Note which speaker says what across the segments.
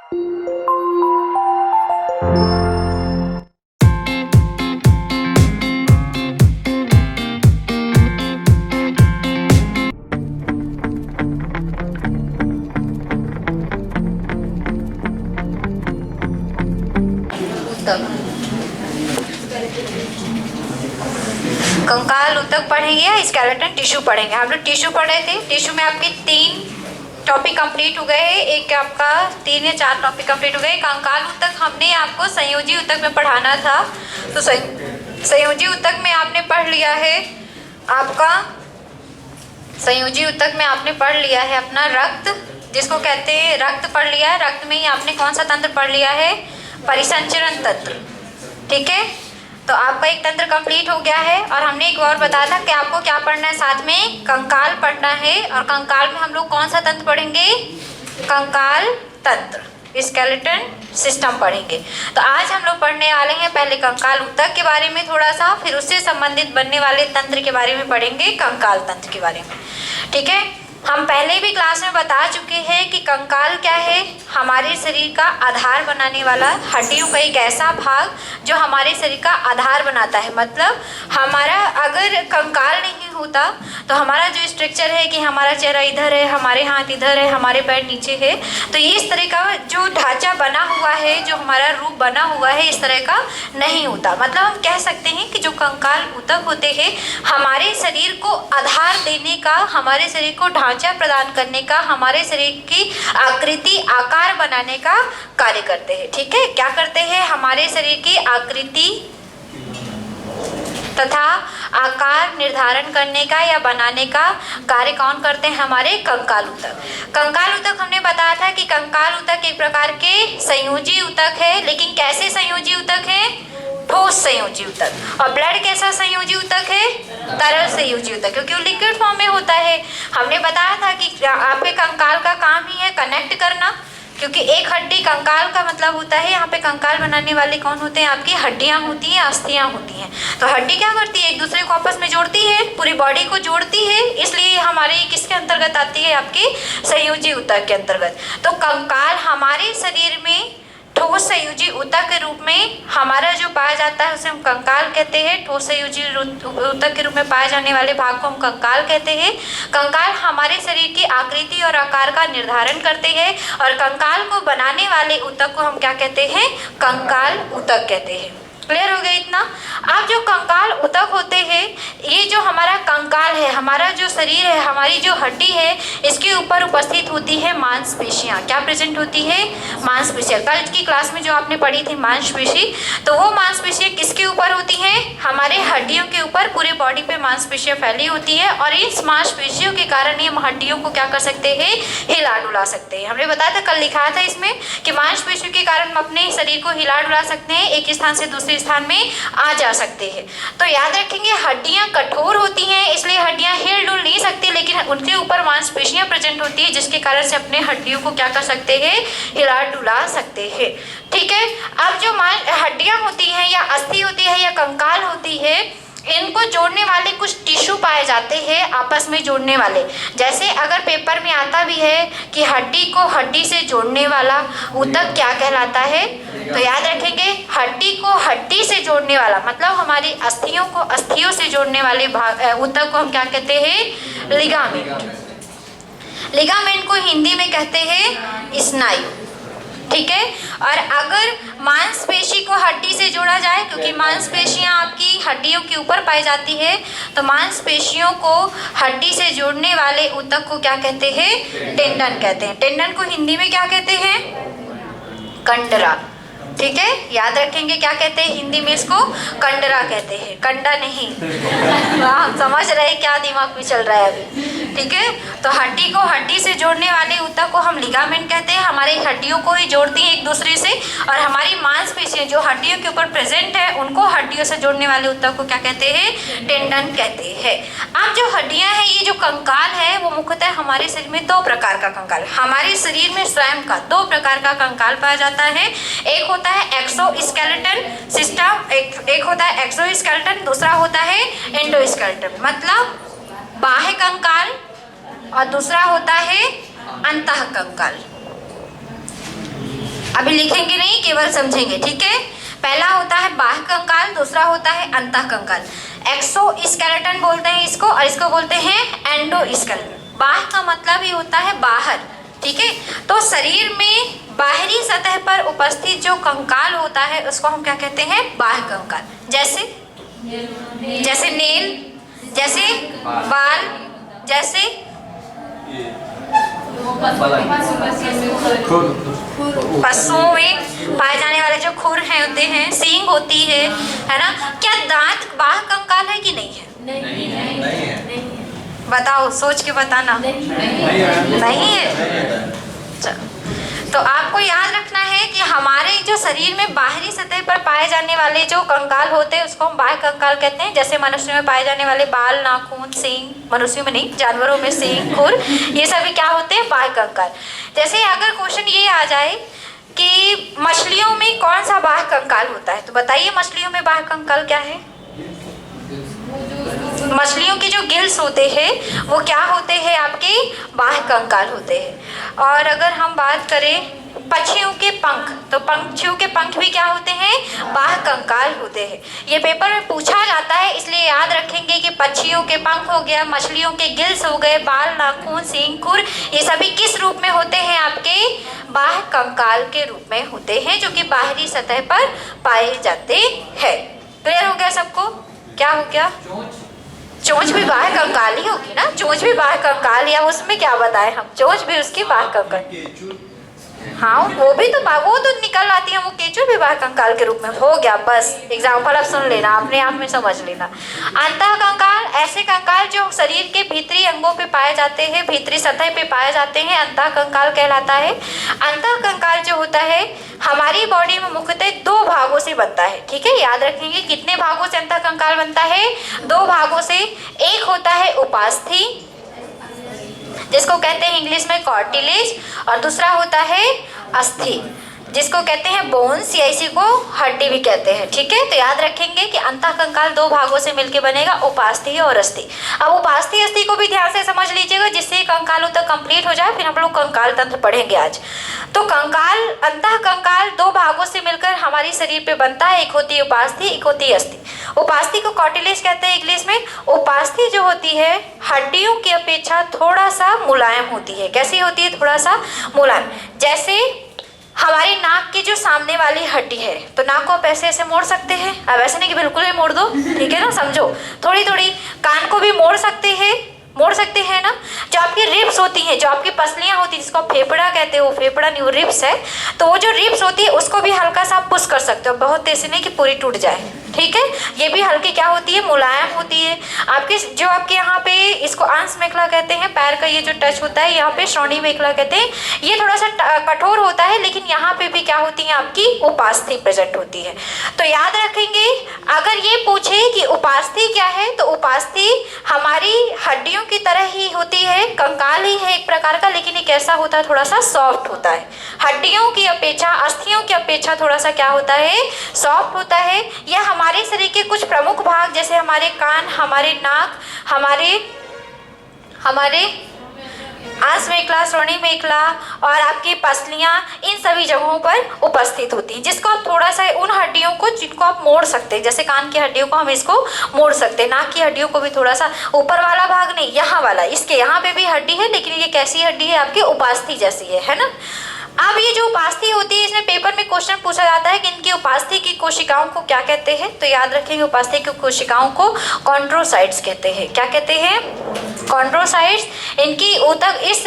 Speaker 1: कंकाल ऊतक पढ़ेंगे या स्केलेटन टिश्यू पढ़ेंगे? हम लोग टिश्यू पढ़े थे। टिश्यू में आपके 3 टॉपिक कंप्लीट हो गए हैं। एक आपका 3 या 4 टॉपिक कंप्लीट हो गए। कंकाल ऊतक हमने आपको संयोजी ऊतक में पढ़ाना था, तो संयोजी ऊतक में आपने पढ़ लिया है आपका, संयोजी ऊतक में आपने पढ़ लिया है अपना रक्त, जिसको कहते हैं रक्त पढ़ लिया है। रक्त में ही आपने कौन सा तंत्र पढ़ लिया है? परिसंचरण तंत्र। ठीक है, तो आपका एक तंत्र कंप्लीट हो गया है। और हमने एक और बताया था कि आपको क्या पढ़ना है, साथ में कंकाल पढ़ना है। और कंकाल में हम लोग कौन सा तंत्र पढ़ेंगे? कंकाल तंत्र, स्केलेटन सिस्टम पढ़ेंगे। तो आज हम लोग पढ़ने वाले हैं पहले कंकाल ऊतक के बारे में थोड़ा सा, फिर उससे संबंधित बनने वाले तंत्र के बारे में पढ़ेंगे, कंकाल तंत्र के बारे में। ठीक है, हम पहले भी क्लास में बता चुके हैं कि कंकाल क्या है? हमारे शरीर का आधार बनाने वाला, हड्डियों का एक ऐसा भाग जो हमारे शरीर का आधार बनाता है। मतलब हमारा अगर कंकाल नहीं होता तो हमारा जो स्ट्रक्चर है कि हमारा चेहरा इधर है, हमारे हाथ इधर है, हमारे पैर नीचे है, तो ये इस तरह का जो ढांचा बना हुआ है, जो हमारा रूप बना हुआ है, इस तरह का नहीं होता। मतलब हम कह सकते हैं कि जो कंकाल ऊतक होते हैं हमारे शरीर को आधार देने का, हमारे शरीर को ढांचा प्रदान करने का, हमारे शरीर की आकृति आकार बनाने का कार्य करते हैं। ठीक है, क्या करते हैं? हमारे शरीर की आकृति तथा आकार निर्धारण करने का या बनाने का कार्य कौन करते हैं? हमारे कंकाल ऊतक। कंकाल ऊतक हमने बताया था कि कंकाल ऊतक एक प्रकार के संयोजी ऊतक है। लेकिन कैसे संयोजी ऊतक है? ठोस संयोजी ऊतक। और ब्लड कैसा संयोजी ऊतक है? तरल संयोजी ऊतक, क्योंकि वो लिक्विड फॉर्म में होता है। हमने बताया था कि आपके कंकाल का काम ही है कनेक्ट करना, क्योंकि एक हड्डी, कंकाल का मतलब होता है, यहाँ पे कंकाल बनाने वाले कौन होते हैं? आपकी हड्डियाँ होती हैं, अस्थियाँ होती हैं। तो हड्डी क्या करती है? एक दूसरे को आपस में जोड़ती है, पूरी बॉडी को जोड़ती है, इसलिए हमारे किसके अंतर्गत आती है? आपके संयोजी ऊतक के अंतर्गत। तो कंकाल हमारे शरीर में ठोस संयोजी ऊतक के रूप में हमारा जो पाया जाता है उसे हम कंकाल कहते हैं। ठोस संयोजी ऊतक के रूप में पाए जाने वाले भाग को हम कंकाल कहते हैं। कंकाल हमारे शरीर की आकृति और आकार का निर्धारण करते हैं, और कंकाल को बनाने वाले ऊतक को हम क्या कहते हैं? कंकाल ऊतक कहते हैं। क्लियर हो गया इतना? अब जो कंकाल ऊतक होते हैं, ये जो हमारा कंकाल है, हमारा जो शरीर है, हमारी जो हड्डी है, इसके ऊपर उपस्थित होती है मांसपेशियाँ। क्या प्रेजेंट होती है? मांसपेशियाँ। कल की क्लास में जो आपने पढ़ी थी मांसपेशी, तो वो मांसपेशियाँ किसके ऊपर होती हैं? हमारे हड्डियों के ऊपर, पूरे बॉडी पे मांसपेशियाँ फैली होती है। और इस मांसपेशियों के कारण ये हड्डियों को क्या कर सकते हैं? हिला डुला सकते हैं। हमने बताया था, कल लिखा था इसमें कि मांसपेशियों के कारण हम अपने शरीर को हिला डुला सकते हैं, एक स्थान से दूसरे स्थान में आ जा सकते हैं। तो याद रखेंगे, हड्डियां कठोर होती हैं, इसलिए हड्डियां हिल डुल नहीं सकती, लेकिन उनके ऊपर मांसपेशियां प्रेजेंट होती है, जिसके कारण से अपने हड्डियों को क्या कर सकते हैं? हिला डुला सकते हैं। ठीक है, अब जो हड्डियां होती हैं या अस्थि होती है या कंकाल होती है, इनको जोड़ने वाले कुछ टिश्यू पाए जाते हैं आपस में जोड़ने वाले। जैसे अगर पेपर में आता भी है कि हड्डी को हड्डी से जोड़ने वाला ऊतक क्या कहलाता है, तो याद रखेंगे, हड्डी को हड्डी से जोड़ने वाला मतलब हमारी अस्थियों को अस्थियों से जोड़ने वाले ऊतक को हम क्या कहते हैं? लिगामेंट। लिगामेंट को हिंदी में कहते हैं स्नायु। ठीक है, और अगर मांसपेशी को हड्डी से जोड़ा जाए, क्योंकि मांसपेशियां आपकी हड्डियों के ऊपर पाई जाती है, तो मांसपेशियों को हड्डी से जोड़ने वाले ऊतक को क्या कहते हैं? टेंडन कहते हैं। टेंडन को हिंदी में क्या कहते हैं? कंडरा। ठीक है, याद रखेंगे, क्या कहते हैं हिंदी में? इसको कंडरा कहते हैं, कंडा नहीं। हम समझ रहे हैं क्या दिमाग में चल रहा है अभी। ठीक है, तो हड्डी को हड्डी से जोड़ने वाले ऊतक को हम लिगामेंट कहते हैं, हमारी हड्डियों को ही जोड़ती हैं एक दूसरे से। और हमारी मांसपेशियां जो हड्डियों के ऊपर प्रेजेंट है, उनको हड्डियों से जोड़ने वाले ऊतक को क्या कहते हैं? टेंडन कहते हैं। अब जो हड्डियां हैं, ये जो कंकाल है, वो मुख्यतः हमारे शरीर में 2 प्रकार का कंकाल, हमारे शरीर में स्वयं का 2 प्रकार का कंकाल पाया जाता है। एक होता है एक्सोस्केलेटन सिस्टम, एक होता है एक्सोस्केलेटन, दूसरा होता है एंडोस्केलेटन, मतलब बाह्य कंकाल, और दूसरा होता है अंतः कंकाल। अभी लिखेंगे नहीं, केवल समझेंगे, ठीक है। पहला होता है बाह्य कंकाल, दूसरा होता है अंतः कंकाल। एक्सोस्केलेटन बोलते हैं इसको, और इसको बोलते हैं एंडोस्केलेटन। बाह्य का मतलब ही होता है बाहर, ठीक है। तो शरीर में बाहरी सतह पर उपस्थित जो कंकाल होता है उसको हम क्या कहते हैं? बाह्य कंकाल। जैसे नेल, जैसे बाल, जैसे पशुओं में पाए जाने वाले जो खुर हैं होते हैं, सींग होती है ना। क्या दांत बाह्य कंकाल है कि नहीं है? नहीं है। बताओ, सोच के बताना। नहीं है। चलो, तो आपको याद रखना है कि हमारे जो शरीर में बाहरी सतह पर पाए जाने वाले जो कंकाल होते हैं उसको हम बाह्य कंकाल कहते हैं। जैसे मनुष्य में पाए जाने वाले बाल, नाखून, सींग, मनुष्य में नहीं, जानवरों में सींग, खुर, ये सभी क्या होते हैं? बाह्य कंकाल। जैसे अगर क्वेश्चन ये आ जाए कि मछलियों में कौन सा बाह्य कंकाल होता है, तो बताइए मछलियों में बाह्य कंकाल क्या है? मछलियों के जो गिल्स होते हैं वो क्या होते हैं? आपके बाह्य कंकाल होते हैं। और अगर हम बात करें पक्षियों के पंख, तो पक्षियों के पंख भी क्या होते हैं? बाह्य कंकाल होते हैं। ये पेपर में पूछा जाता है, इसलिए याद रखेंगे कि पक्षियों के पंख हो गया, मछलियों के गिल्स हो गए, बाल, नाखून, सींग, खुर, ये सभी किस रूप में होते हैं? आपके बाह्य कंकाल के रूप में होते हैं, जो कि बाहरी सतह पर पाए जाते हैं। क्लियर हो गया सबको? क्या हो गया? चोंच भी बाह्य कंकाल ही होगी ना, चोंच भी बाह्य कंकाल, या उसमें क्या बताएं हम, चोंच भी उसकी बाह्य कंकाल। हाँ, वो तो निकल आती है, वो केंचुआ भी बाह्य कंकाल के रूप में हो गया। बस एग्जाम्पल अब सुन लेना, अपने आप में समझ लेना। अंतः कंकाल ऐसे कंकाल जो शरीर के भीतरी अंगों पे पाए जाते हैं, भीतरी सतह पे पाए जाते हैं, अंतः कंकाल कहलाता है। अंतः कंकाल जो होता है हमारी बॉडी में मुख्यतः 2 भागों से बनता है, ठीक है। याद रखेंगे कितने भागों से अंतः कंकाल बनता है? 2 भागों से। एक होता है उपास्थि, जिसको कहते हैं इंग्लिश में कार्टिलेज, और दूसरा होता है अस्थि, जिसको कहते हैं बोन्स, या इसी को हड्डी भी कहते हैं, ठीक है। तो याद रखेंगे कि अंतः कंकाल 2 भागों से मिलकर बनेगा, उपास्थि और अस्थि। अब उपास्थि अस्थि को भी ध्यान से समझ लीजिएगा, जिससे कंकाल तक कंप्लीट हो जाए, फिर हम लोग कंकाल तंत्र पढ़ेंगे आज। तो कंकाल, अंतः कंकाल 2 भागों से मिलकर हमारे शरीर पे बनता है, एक होती है उपास्थि, एक होती है अस्थि। उपास्थि को कार्टिलेज कहते हैं इंग्लिश में। उपास्थि जो होती है हड्डियों की अपेक्षा थोड़ा सा मुलायम होती है। कैसी होती है? थोड़ा सा मुलायम। जैसे हमारी नाक की जो सामने वाली हड्डी है, तो नाक को आप ऐसे ऐसे मोड़ सकते हैं। अब ऐसे नहीं कि बिल्कुल ही मोड़ दो, ठीक है ना, समझो, थोड़ी थोड़ी। कान को भी मोड़ सकते हैं ना। जो आपकी रिब्स होती हैं, जो आपकी पसलियां होती हैं, जिसको आप फेफड़ा कहते हो, फेफड़ा नहीं, वो रिब्स है, तो वो जो रिब्स होती है उसको भी हल्का सा पुश कर सकते हो, बहुत ऐसे नहीं कि पूरी टूट जाए, ठीक है। ये भी हल्की क्या होती है? मुलायम होती है। आपके यहाँ पे इसको अंश मेखला कहते हैं, पैर का ये जो टच होता है, यहाँ पे श्रोणि मेखला कहते हैं। ये थोड़ा सा कठोर होता है, लेकिन यहाँ पे भी क्या होती है? आपकी उपास्थि प्रेजेंट होती है। तो याद रखेंगे, अगर ये पूछे कि उपास्थि क्या है, तो उपास्थि हमारी हड्डियों की तरह ही होती है, कंकाल ही है एक प्रकार का, लेकिन ये कैसा होता है? थोड़ा सा सॉफ्ट होता है। हड्डियों की अपेक्षा, अस्थियों की अपेक्षा थोड़ा सा क्या होता है? सॉफ्ट होता है। यह हमारे शरीर के कुछ प्रमुख भाग, जैसे हमारे कान, हमारे नाक, हमारे अंश मेखला, श्रोणि मेखला और आपकी पसलियां, इन सभी जगहों पर उपस्थित होती हैं, जिसको आप थोड़ा सा उन हड्डियों को, जिनको आप मोड़ सकते हैं, जैसे कान की हड्डियों को हम इसको मोड़ सकते हैं, नाक की हड्डियों को भी थोड़ा सा, ऊपर वाला भाग नहीं, यहाँ वाला, इसके यहाँ पे भी हड्डी है, लेकिन ये कैसी हड्डी है? आपकी उपास्थि जैसी है ना। अब ये जो उपास्थि होती है, इसमें पेपर में क्वेश्चन पूछा जाता है कि इनकी उपास्थि की कोशिकाओं को क्या कहते हैं, तो याद रखेंगे उपास्थि की कोशिकाओं को कॉन्ड्रोसाइट्स कहते हैं। क्या कहते हैं? कॉन्ड्रोसाइट्स। इनकी ऊतक, इस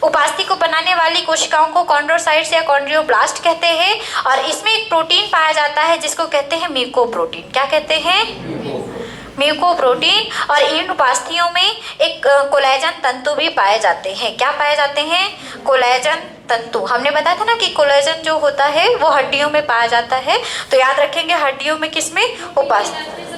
Speaker 1: उपास्थि को बनाने वाली कोशिकाओं को कॉन्ड्रोसाइट्स या कॉन्ड्रियोब्लास्ट कहते हैं। और इसमें एक प्रोटीन पाया जाता है जिसको कहते हैं म्यूकोप्रोटीन। क्या कहते हैं? म्यूकोप्रोटीन। और इन उपास्थियों में एक कोलेजन तंतु भी पाए जाते हैं। क्या पाए जाते हैं? कोलेजन तंतु। हमने बताया था ना कि कोलेजन जो होता है वो हड्डियों में पाया जाता है। तो याद रखेंगे हड्डियों में, किसमें? उपास्थि।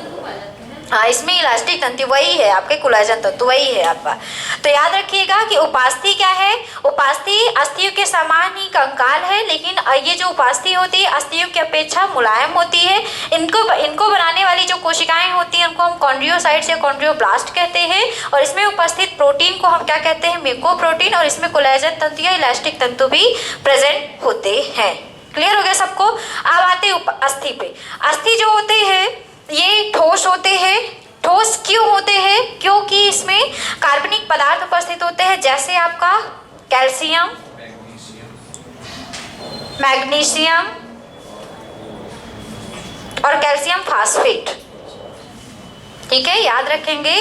Speaker 1: हाँ, इसमें इलास्टिक तंतु वही है, आपके कोलेजन तंतु वही है आपका। तो याद रखिएगा कि उपास्थि क्या है? उपास्थि अस्थियों के समान ही कंकाल है, लेकिन ये जो उपास्थि होती है अस्थियों की अपेक्षा मुलायम होती है। इनको बनाने वाली जो कोशिकाएं होती हैं उनको हम कॉन्ड्रियोसाइट्स या कॉन्ड्रियोब्लास्ट कहते हैं। और इसमें उपस्थित प्रोटीन को हम क्या कहते हैं? म्यूकोप्रोटीन। और इसमें कोलेजन तंतु या इलास्टिक तंतु भी प्रेजेंट होते हैं। क्लियर हो गया सबको। अब आते हैं अस्थि पे। अस्थि जो होते हैं ये ठोस होते हैं। ठोस क्यों होते हैं? क्योंकि इसमें कार्बनिक पदार्थ उपस्थित होते हैं, जैसे आपका कैल्शियम, मैग्नीशियम और कैल्शियम फास्फेट। ठीक है, याद रखेंगे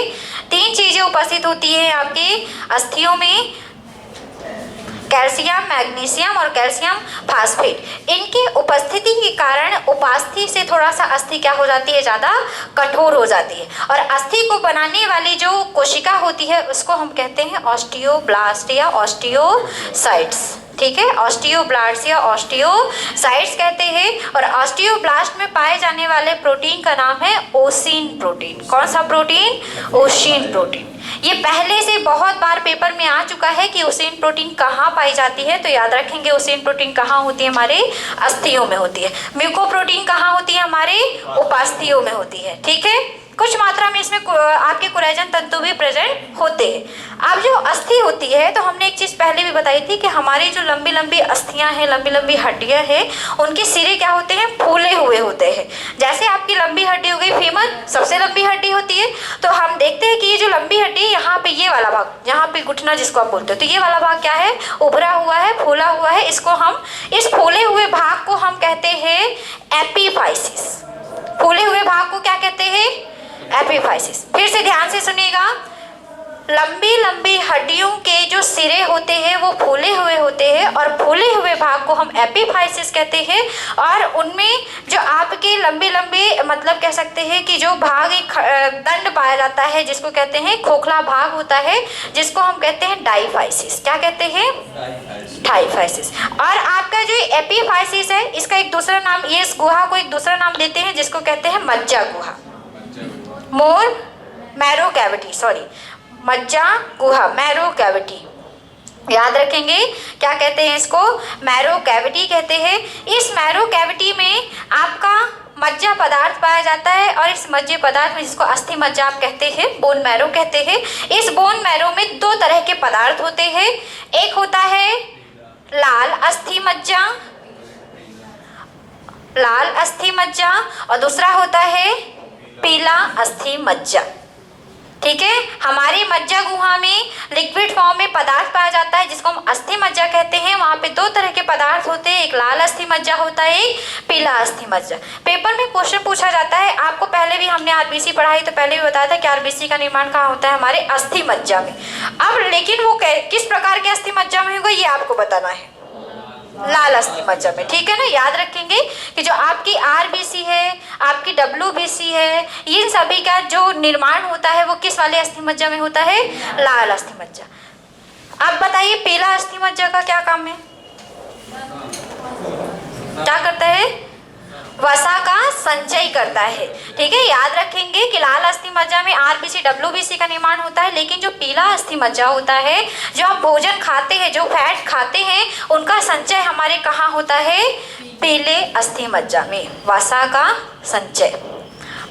Speaker 1: 3 चीजें उपस्थित होती है आपके अस्थियों में, कैल्शियम, मैग्नीशियम और कैल्शियम फास्फेट। इनकी उपस्थिति के कारण उपास्थि से थोड़ा सा अस्थि क्या हो जाती है, ज़्यादा कठोर हो जाती है। और अस्थि को बनाने वाली जो कोशिका होती है उसको हम कहते हैं ऑस्टियोब्लास्ट या ऑस्टियोसाइट्स। ठीक है, ऑस्टियोब्लास्ट या ऑस्टियोसाइट्स कहते हैं। और ऑस्टियोब्लास्ट में पाए जाने वाले प्रोटीन का नाम है ओसिन प्रोटीन। कौन सा प्रोटीन? ओसिन प्रोटीन। ये पहले से बहुत बार पेपर में आ चुका है कि ओसिन प्रोटीन कहाँ पाई जाती है, तो याद रखेंगे ओसिन प्रोटीन कहाँ होती है, हमारे अस्थियों में होती है। म्यूकोप्रोटीन कहाँ होती है, हमारे उपास्थियों में होती है। ठीक है, कुछ मात्रा में इसमें आपके कोलेजन तंतु भी प्रेजेंट होते हैं। अब जो अस्थि होती है, तो हमने एक चीज़ पहले भी बताई थी कि हमारी जो लंबी लंबी अस्थियां हैं, लंबी लंबी हड्डियां हैं, उनके सिरे क्या होते हैं, फूले हुए होते हैं। जैसे आपकी लंबी हड्डी हो गई फीमर, सबसे लंबी हड्डी होती है, तो हम देखते हैं कि ये जो लंबी हड्डी यहाँ पे, ये वाला भाग, यहाँ पे घुटना जिसको आप बोलते हो, तो ये वाला भाग क्या है, उभरा हुआ है, फूला हुआ है। इसको हम, इस फूले हुए भाग को हम कहते हैं एपीफाइसिस। फूले हुए भाग को क्या कहते हैं, एपीफाइसिस। फिर से ध्यान से सुनिएगा, लंबी लंबी हड्डियों के जो सिरे होते हैं वो फूले हुए होते हैं और फूले हुए भाग को हम एपीफाइसिस कहते हैं। और उनमें जो आपके लंबे लंबे, मतलब कह सकते हैं कि जो भाग एक दंड पाया जाता है, जिसको कहते हैं खोखला भाग होता है, जिसको हम कहते हैं डाईफाइसिस। क्या कहते हैं, डाईफाइसिस। और आपका जो एपीफाइसिस है, इसका एक दूसरा नाम, ये इस गुहा को एक दूसरा नाम देते हैं जिसको कहते हैं मज्जा गुहा, मोर मैरो कैविटी, सॉरी मज्जा गुहा, मैरो कैविटी। याद रखेंगे क्या कहते हैं इसको, मैरो कैविटी कहते हैं। इस मैरो कैविटी में आपका मज्जा पदार्थ पाया जाता है और इस मज्जे पदार्थ में, जिसको अस्थि मज्जा आप कहते हैं, बोन मैरो कहते हैं, इस बोन मैरो में 2 तरह के पदार्थ होते हैं। एक होता है लाल अस्थि मज्जा, लाल अस्थि मज्जा, और दूसरा होता है पीला अस्थि मज्जा। ठीक है, हमारी मज्जा गुहा में लिक्विड फॉर्म में पदार्थ पाया जाता है जिसको हम अस्थि मज्जा कहते हैं। वहाँ पे 2 तरह के पदार्थ होते हैं, एक लाल अस्थि मज्जा होता है, एक पीला अस्थि मज्जा। पेपर में क्वेश्चन पूछा जाता है, आपको पहले भी हमने आरबीसी पढ़ाई तो पहले भी बताया था कि आरबीसी का निर्माण कहाँ होता है, हमारे अस्थि मज्जा में। अब लेकिन वो किस प्रकार के अस्थि मज्जा में होगा ये आपको बताना है, लाल अस्थि मज्जा में। ठीक है ना, याद रखेंगे कि जो आपकी आरबीसी है, आपकी डब्ल्यूबीसी है, इन सभी का जो निर्माण होता है वो किस वाले अस्थि मज्जा में होता है, लाल अस्थि मज्जा। अब बताइए पीला अस्थि मज्जा का क्या काम है, क्या करता है, वसा का संचय करता है। ठीक है, याद रखेंगे कि लाल अस्थि मज्जा में आरबीसी डब्ल्यूबीसी का निर्माण होता है, लेकिन जो पीला अस्थि मज्जा होता है, जो आप भोजन खाते हैं, जो फैट खाते हैं, उनका संचय हमारे कहाँ होता है, पीले अस्थि मज्जा में, वसा का संचय।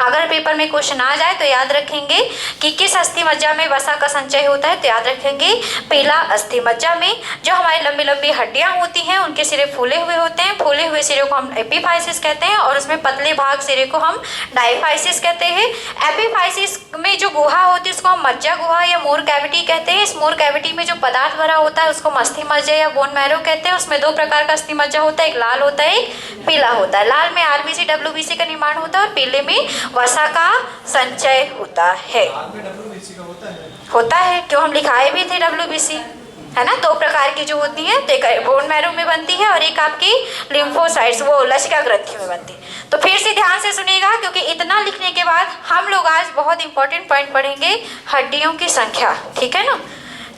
Speaker 1: अगर पेपर में क्वेश्चन आ जाए तो याद रखेंगे कि किस अस्थि मज्जा में वसा का संचय होता है, तो याद रखेंगे पीला अस्थि मज्जा में। जो हमारी लंबी लंबी हड्डियां होती हैं उनके सिरे फूले हुए होते हैं, फूले हुए सिरे को हम एपीफाइसिस कहते हैं और उसमें पतले भाग सिरे को हम डाईफाइसिस कहते हैं। एपीफाइसिस में जो गुहा होती है उसको हम मज्जा गुहा या मोर कैविटी कहते हैं। इस मोर कैविटी में जो पदार्थ भरा होता है उसको अस्थि मज्जा या बोन मैरो कहते हैं। उसमें 2 प्रकार का अस्थि मज्जा होता है, एक लाल होता है, एक पीला होता है। लाल में आरबीसी डब्ल्यूबीसी का निर्माण होता है और पीले में वसा का संचय होता है। होता है, क्यों हम लिखाए भी थे डब्ल्यूबीसी, है ना। 2 प्रकार की जो होती है, तो एक बोन मैरो में बनती है और एक आपकी लिम्फोसाइट्स, वो लसिका ग्रंथि में बनती है। तो फिर से ध्यान से सुनिएगा, क्योंकि इतना लिखने के बाद हम लोग आज बहुत इंपॉर्टेंट पॉइंट पढ़ेंगे, हड्डियों की संख्या। ठीक है ना,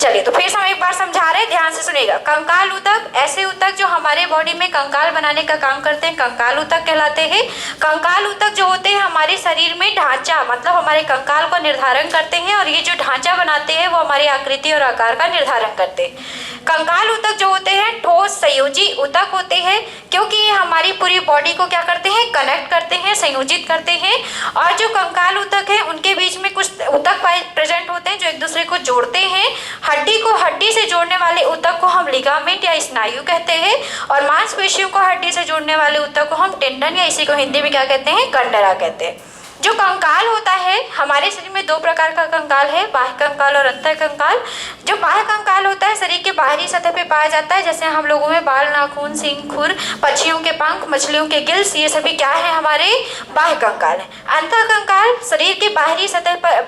Speaker 1: चलिए तो फिर से हम एक बार समझा रहे हैं, ध्यान से सुनिएगा। कंकाल ऊतक, ऐसे ऊतक जो हमारे बॉडी में कंकाल बनाने का काम करते हैं, कंकाल ऊतक कहलाते हैं। कंकाल ऊतक जो होते हैं हमारे शरीर में ढांचा, मतलब हमारे कंकाल का निर्धारण करते हैं और ये जो ढांचा बनाते हैं वो हमारी आकृति और आकार का निर्धारण करते हैं। कंकाल ऊतक जो होते हैं ठोस संयोजी ऊतक होते हैं, क्योंकि ये हमारी पूरी बॉडी को क्या करते हैं, कनेक्ट करते हैं, संयोजित करते हैं। और जो कंकाल ऊतक है उनके बीच में कुछ ऊतक प्रेजेंट होते हैं जो एक दूसरे को जोड़ते हैं। हड्डी को हड्डी से जोड़ने वाले ऊतक को हम लिगामेंट या स्नायु कहते हैं, और मांसपेशियों को हड्डी से जोड़ने वाले ऊतक को हम टेंडन या इसी को हिंदी में क्या कहते हैं, कंडरा कहते हैं। जो कंकाल होता है, हमारे शरीर में दो प्रकार का कंकाल है, बाह्य कंकाल और अंतः कंकाल। जो बाह्य कंकाल होता है शरीर के बाहरी सतह पे पाया जाता है, जैसे हम लोगों में बाल, नाखून, सींग, खुर, पक्षियों के पंख, मछलियों के गिल्स, ये सभी क्या है, हमारे बाह्य कंकाल है। अंतः कंकाल शरीर के बाहरी सतह पर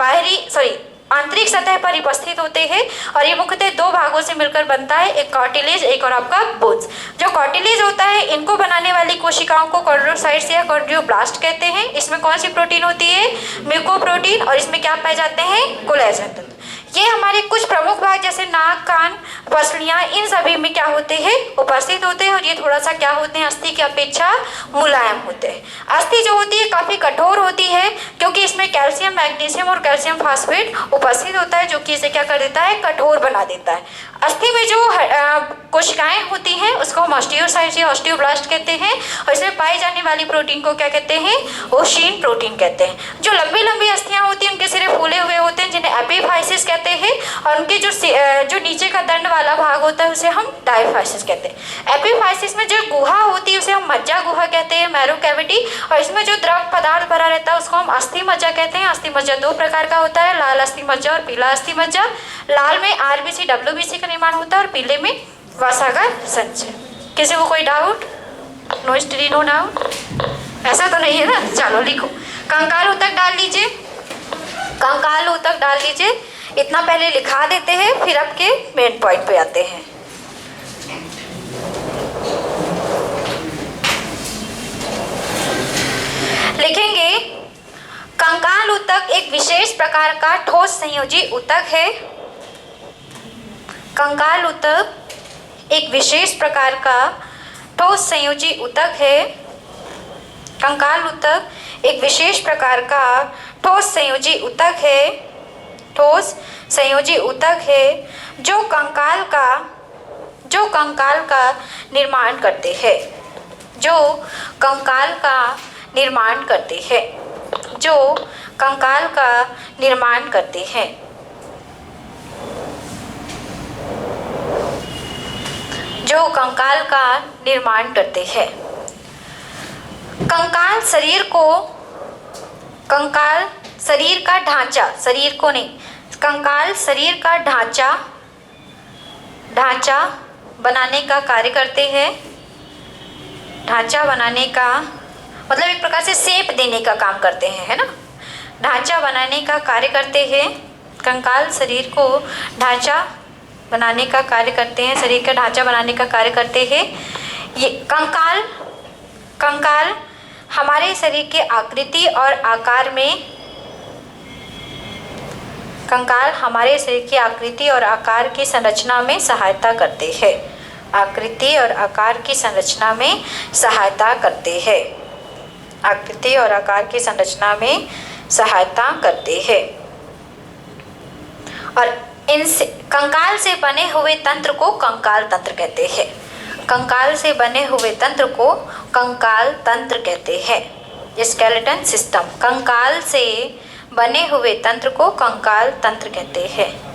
Speaker 1: आंतरिक सतह पर उपस्थित होते हैं, और ये मुख्यतः दो भागों से मिलकर बनता है, एक कार्टिलेज, एक और आपका बोन्स। जो कार्टिलेज होता है, इनको बनाने वाली कोशिकाओं को कॉन्ड्रोसाइट्स या कॉन्ड्रोब्लास्ट कहते हैं। इसमें कौन सी प्रोटीन होती है, म्यूकोप्रोटीन, और इसमें क्या पाए जाते हैं, कोलेजन तंतु। ये हमारे कुछ प्रमुख भाग जैसे नाक, कान, पसलियाँ, इन सभी में क्या होते हैं, उपस्थित होते हैं, और ये थोड़ा सा क्या होते हैं, अस्थि की अपेक्षा मुलायम होते हैं। अस्थि जो होती है काफ़ी कठोर होती है, क्योंकि इसमें कैल्शियम, मैग्नीशियम और कैल्शियम फास्फेट उपस्थित होता है, जो कि इसे क्या कर देता है, कठोर बना देता है। अस्थि में जो कोशिकाएं होती हैं उसको हम ऑस्टियोसाइट्स या ऑस्टियोब्लास्ट कहते हैं, और इसमें पाई जाने वाली प्रोटीन को क्या कहते हैं, ओशीन प्रोटीन कहते हैं। जो लंबी लंबी अस्थियां होती हैं उनके सिरे फूले हुए होते हैं, जिन्हें एपीफाइसिस कहते हैं, और उनके जो नीचे का दंड वाला भाग होता है उसे हम डायफाइसिस कहते हैं। एपीफाइसिस में जो गुहा होती है उसे हम मज्जा गुहा कहते हैं, मैरो कैविटी, और इसमें जो द्रव पदार्थ भरा रहता है उसको हम अस्थि मज्जा कहते हैं। अस्थि मज्जा दो प्रकार का होता है, लाल अस्थि मज्जा और पीला अस्थि मज्जा। लाल में आरबीसी, डब्ल्यूबीसी का निर्माण होता है, और पीले में वसागर संचय। किसी को कोई doubt? No study no doubt, ऐसा तो नहीं है ना? चलो लिखो, कंकाल ऊतक डाल लीजिए, कंकाल ऊतक डाल लीजिए। इतना पहले लिखा देते हैं, फिर आपके मेन पॉइंट पे आते हैं। लिखेंगे, कंकाल ऊतक एक विशेष प्रकार का ठोस संयोजी ऊतक है। कंकाल ऊतक एक विशेष प्रकार का ठोस संयोजी ऊतक है। कंकाल ऊतक एक विशेष प्रकार का ठोस संयोजी ऊतक है, ठोस संयोजी ऊतक है, जो कंकाल का निर्माण करते हैं, जो कंकाल का निर्माण करते हैं, जो कंकाल का निर्माण करते हैं। जो कंकाल का निर्माण करते हैं। कंकाल शरीर का ढांचा, शरीर को नहीं, कंकाल शरीर का ढांचा बनाने का कार्य करते हैं। ढांचा बनाने का मतलब एक प्रकार से शेप देने का काम करते हैं, है ना? ढांचा बनाने का कार्य करते हैं। कंकाल शरीर को ढांचा बनाने का कार्य करते हैं, शरीर का ढांचा बनाने का कार्य करते हैं। ये कंकाल हमारे शरीर के आकृति और आकार में, कंकाल हमारे शरीर की आकृति और आकार की संरचना में सहायता करते हैं। आकृति और आकार की संरचना में सहायता करते हैं। आकृति और आकार की संरचना में सहायता करते हैं। और इनसे कंकाल से बने हुए तंत्र को कंकाल तंत्र कहते हैं। कंकाल से बने हुए तंत्र को कंकाल तंत्र कहते हैं। स्केलेटन सिस्टम, कंकाल से बने हुए तंत्र को कंकाल तंत्र कहते हैं।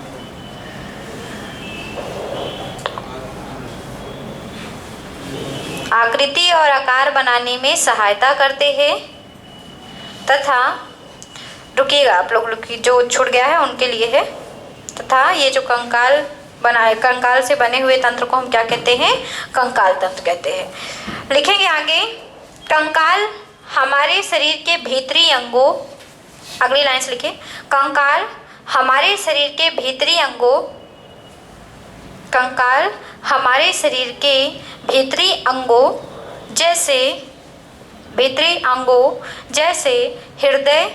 Speaker 1: आकृति और आकार बनाने में सहायता करते हैं तथा, रुकिएगा आप लोग की जो छूट गया है उनके लिए है, तथा ये जो कंकाल से बने हुए तंत्र को हम क्या कहते हैं, कंकाल तंत्र कहते हैं। लिखेंगे आगे, कंकाल हमारे शरीर के भीतरी अंगों, अगली लाइन से लिखिए, कंकाल हमारे शरीर के भीतरी अंगों, कंकाल हमारे शरीर के भीतरी अंगों जैसे हृदय,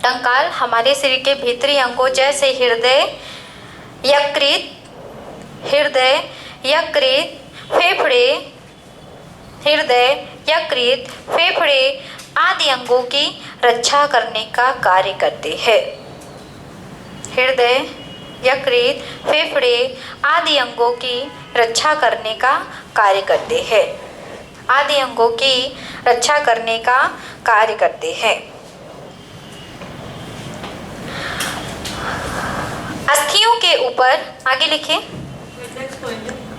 Speaker 1: कंकाल हमारे शरीर के भीतरी अंगों जैसे हृदय, यकृत, फेफड़े आदि अंगों की रक्षा करने का कार्य करते हैं। हृदय, यकृत, फेफड़े आदि अंगों की रक्षा करने का कार्य करते हैं। आदि अंगों की रक्षा करने का कार्य करते हैं। अस्थियों के ऊपर, आगे लिखिए,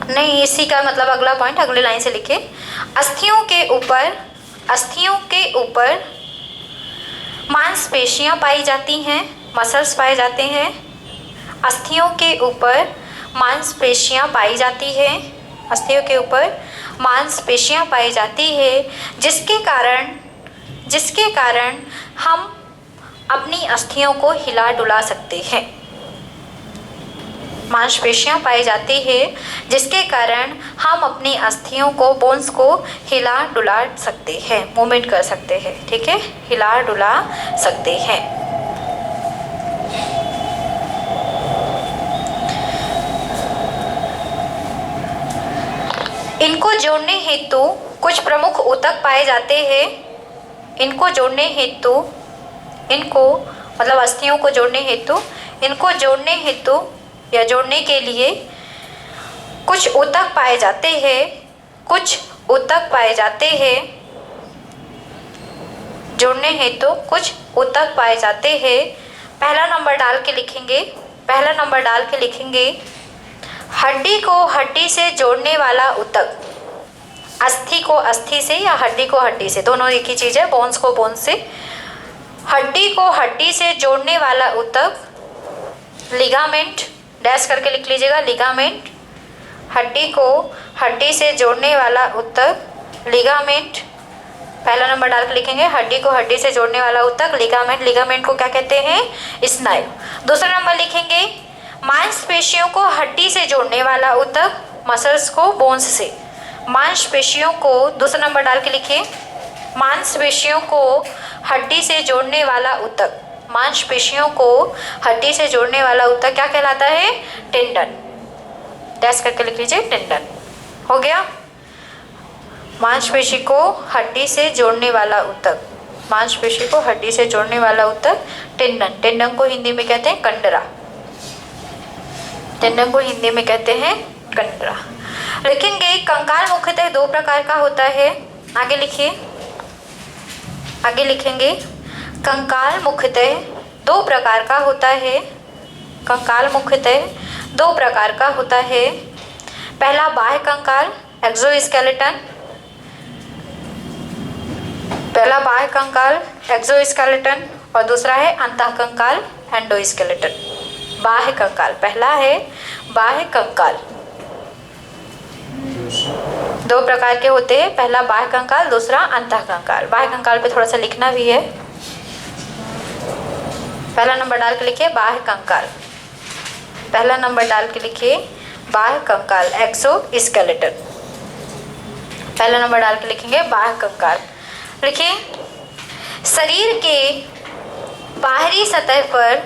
Speaker 1: नहीं इसी का मतलब अगला पॉइंट अगले लाइन से लिखिए। अस्थियों के ऊपर मांसपेशियां पाई जाती हैं, मसल्स पाए जाते हैं। अस्थियों के ऊपर मांसपेशियां पाई जाती हैं, अस्थियों के ऊपर मांसपेशियां पाई जाती है, जिसके कारण हम अपनी अस्थियों को हिला डुला सकते हैं। मांसपेशियां पाई जाती है जिसके कारण हम अपनी अस्थियों को, बोन्स को हिला डुला सकते हैं, मूवमेंट कर सकते हैं, ठीक है, हिला डुला सकते हैं। इनको जोड़ने हेतु कुछ प्रमुख ऊतक पाए जाते हैं। इनको जोड़ने हेतु, इनको मतलब अस्थियों को जोड़ने हेतु, इनको जोड़ने हेतु या जोड़ने के लिए कुछ ऊतक पाए जाते हैं, कुछ ऊतक पाए जाते हैं। जोड़ने हेतु कुछ ऊतक पाए जाते हैं। पहला नंबर डाल के लिखेंगे, पहला नंबर डाल के लिखेंगे, हड्डी को हड्डी से जोड़ने वाला ऊतक। अस्थि को अस्थि से या हड्डी को हड्डी से, दोनों एक ही चीज़ है, बोन्स को बोन्स से। हड्डी को हड्डी से जोड़ने वाला ऊतक लिगामेंट, डैश करके लिख लीजिएगा, लिगामेंट। हड्डी को हड्डी से जोड़ने वाला ऊतक लिगामेंट, पहला नंबर डाल के लिखेंगे, हड्डी को हड्डी से जोड़ने वाला ऊतक लिगामेंट। लिगामेंट को क्या कहते हैं? स्नायु। दूसरा नंबर लिखेंगे, मांसपेशियों को हड्डी से जोड़ने वाला ऊतक, मसल्स को बोन्स से। मांसपेशियों को, दूसरा नंबर डाल के लिखिए, मांसपेशियों को हड्डी से जोड़ने वाला ऊतक, मांसपेशियों को हड्डी से जोड़ने वाला ऊतक क्या कहलाता है? टेंडन। डैश करके लिख लीजिए, टेंडन। हो गया, मांसपेशी को हड्डी से जोड़ने वाला ऊतक, मांसपेशी को हड्डी से जोड़ने वाला ऊतक टेंडन। टेंडन को हिंदी में कहते हैं कंडरा, टेंडन को हिंदी में कहते हैं कंडरा। लिखेंगे, कंकाल मुख्यतः दो प्रकार का होता है। आगे लिखिए, आगे लिखेंगे, कंकाल मुख्यतः दो प्रकार का होता है। कंकाल मुख्यतः दो प्रकार का होता है। पहला बाह्य कंकाल, एक्सोस्केलेटन। पहला बाह्य कंकाल एक्सोस्केलेटन और दूसरा है अंतः कंकाल, एंडोस्केलेटन। बाह्य कंकाल, पहला है बाह्य कंकाल। दो प्रकार के होते हैं, पहला बाह्य कंकाल, दूसरा अंतः कंकाल। बाह्य कंकाल पे थोड़ा सा लिखना भी है, पहला नंबर डाल के लिखिए बाह्य कंकाल, पहला नंबर डाल के लिखिए बाह्य कंकाल, एक्सोस्केलेटन। पहला नंबर डाल के लिखेंगे बाह्य कंकाल। लिखिए, शरीर के बाहरी सतह पर,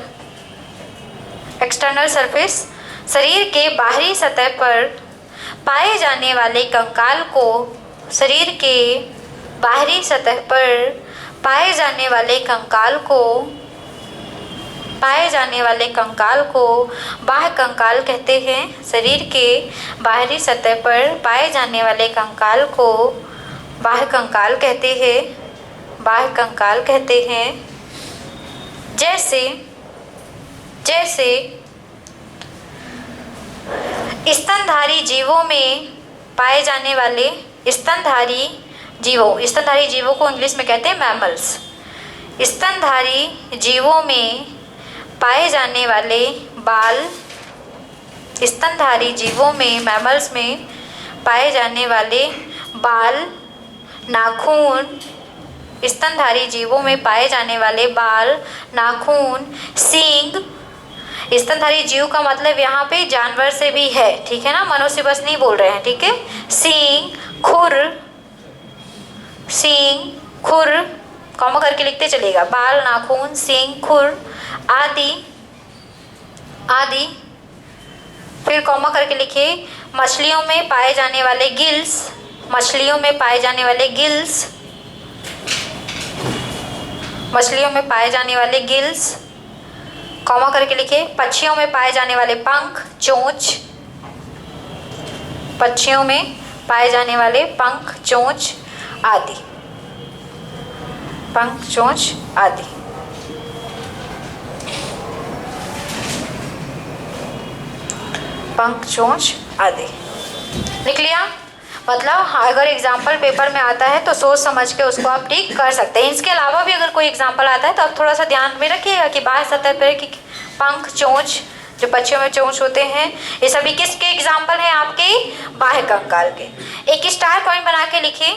Speaker 1: एक्सटर्नल सरफेस, शरीर के बाहरी सतह पर पाए जाने वाले कंकाल को, शरीर के बाहरी सतह पर पाए जाने वाले कंकाल को, पाए जाने वाले कंकाल को बाह्य कंकाल कहते हैं। शरीर के बाहरी सतह पर पाए जाने वाले कंकाल को बाह्य कंकाल कहते हैं, बाह्य कंकाल कहते हैं। जैसे जैसे स्तनधारी जीवों में पाए जाने वाले, स्तनधारी जीवों को इंग्लिश में कहते हैं मैमल्स। स्तनधारी जीवों में पाए जाने वाले बाल, स्तनधारी जीवों में, मैमल्स में पाए जाने वाले बाल, नाखून, स्तनधारी जीवों में पाए जाने वाले बाल, नाखून, सींग। स्तनधारी जीव का मतलब यहाँ पे जानवर से भी है, ठीक है ना, मनुष्य बस नहीं बोल रहे हैं, ठीक है। सींग, खुर, सींग, खुर, कॉमा करके लिखते चलेगा, बाल, नाखून, सींग, खुर आदि आदि। फिर कॉमा करके लिखिए, मछलियों में पाए जाने वाले गिल्स, मछलियों में पाए जाने वाले गिल्स, मछलियों में पाए जाने वाले गिल्स, कॉमा करके लिखिए। पक्षियों में पाए जाने वाले पंख, चोंच, पक्षियों में पाए जाने वाले पंख, चोंच आदि, पंख, चोंच आदि। पंख, चोंच आदि लिख लिया। मतलब अगर एग्जाम्पल पेपर में आता है तो सोच समझ के उसको आप ठीक कर सकते हैं। इसके अलावा भी अगर कोई एग्जाम्पल आता है तो आप थोड़ा सा ध्यान में रखिएगा कि बाह्य सतह पर कि पंख, चोंच, जो पक्षियों में चोंच होते हैं, ये सभी किसके एग्जाम्पल हैं? आपके बाह्य कंकाल के। एक स्टार पॉइंट बना के लिखिए।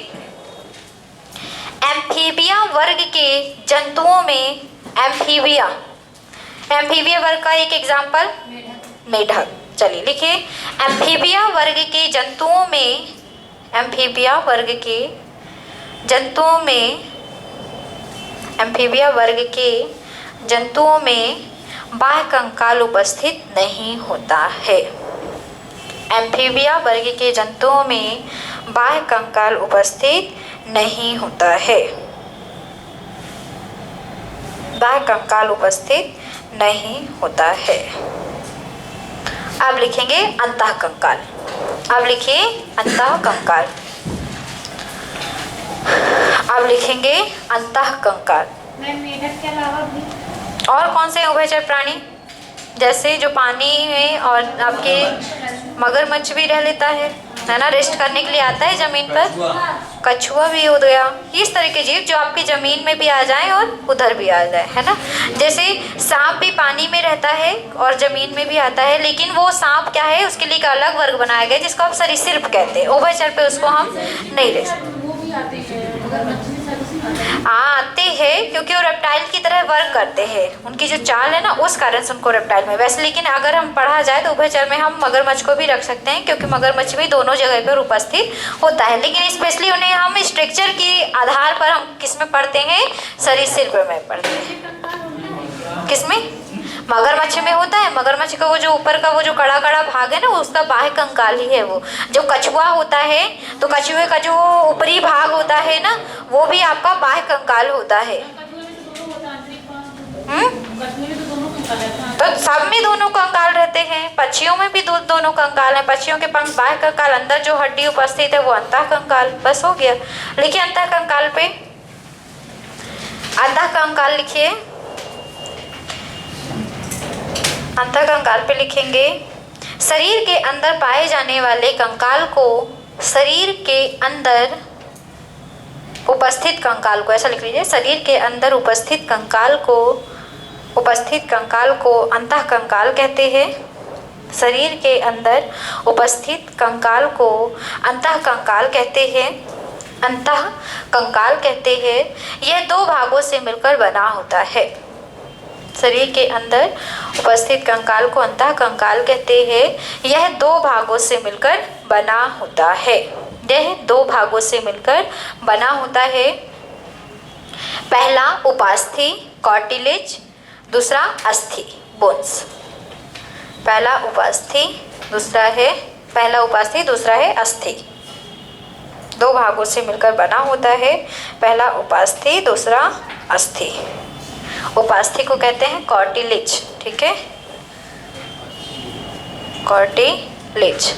Speaker 1: एम्फीबिया वर्ग के जंतुओं में, एम्फीबिया वर्ग का एक एग्जाम्पल मेढक। चलिए लिखिए। एम्फीबिया वर्ग के जंतुओं में, एम्फीबिया वर्ग के जंतुओं में, एम्फीबिया वर्ग के जंतुओं में बाह्य कंकाल उपस्थित नहीं होता है। एम्फीबिया वर्ग के जंतुओं में बाह्य कंकाल उपस्थित नहीं होता है। बाह्य कंकाल उपस्थित नहीं होता है। अब लिखेंगे अंतः कंकाल। अब लिखिए अंतः कंकाल। अब लिखेंगे अंतः कंकाल।
Speaker 2: मेढक के अलावा भी
Speaker 1: और कौन से उभयचर प्राणी? जैसे जो पानी में, और आपके मगरमच्छ भी रह लेता है ना, रेस्ट करने के लिए आता है जमीन पर। कछुआ भी हो गया। इस तरह के जीव जो आपकी जमीन में भी आ जाए और उधर भी आ जाए, है ना। जैसे सांप भी पानी में रहता है और जमीन में भी आता है, लेकिन वो सांप क्या है, उसके लिए एक अलग वर्ग बनाया गया जिसको आप सरीसृप कहते हैं। उभयचर पे उसको हम नहीं ले सकते। हाँ आते हैं, क्योंकि वो रेप्टाइल की तरह वर्क करते हैं। उनकी जो चाल है ना, उस कारण से उनको रेप्टाइल में। वैसे लेकिन अगर हम पढ़ा जाए तो उभयचर में हम मगरमच्छ को भी रख सकते हैं, क्योंकि मगरमच्छ भी दोनों जगह पर उपस्थित होता है। लेकिन स्पेशली उन्हें हम स्ट्रक्चर के आधार पर हम किसमें पढ़ते हैं? सरीसृप में पढ़ते हैं। किसमें? मगरमच्छ में होता है। मगरमच्छ का वो जो ऊपर का वो जो कड़ा कड़ा भाग है ना, उसका बाह्य कंकाल ही है वो। जो कछुआ होता है तो कछुए का जो ऊपरी भाग होता है ना, वो भी आपका बाह्य कंकाल होता है। तो सब में दोनों कंकाल रहते हैं। पक्षियों में भी दोनों कंकाल हैं। पक्षियों के पंख बाह्य कंकाल, अंदर जो हड्डी उपस्थित है वो अंतः कंकाल। बस हो गया। लिखिए अंतः कंकाल पे, अंतः कंकाल लिखिए। अंतः कंकाल पे लिखेंगे शरीर के अंदर पाए जाने वाले कंकाल को, शरीर के अंदर उपस्थित कंकाल को, ऐसा लिख लीजिए। शरीर के अंदर उपस्थित कंकाल को अंतः कंकाल कहते हैं। शरीर के अंदर उपस्थित कंकाल को अंतः कंकाल कहते हैं। अंतः कंकाल कहते हैं। यह दो भागों से मिलकर बना होता है। शरीर के अंदर उपस्थित कंकाल को अंतः कंकाल कहते हैं। यह दो भागों से मिलकर बना होता है। यह दो भागों से मिलकर बना होता है। पहला उपास्थि कार्टिलेज, दूसरा अस्थि बोन्स। पहला उपास्थि, दूसरा है पहला उपास्थि, दूसरा है अस्थि। दो भागों से मिलकर बना होता है। पहला उपास्थि, दूसरा अस्थि। उपास्थि को कहते हैं कार्टिलेज, ठीक है, कार्टिलेज,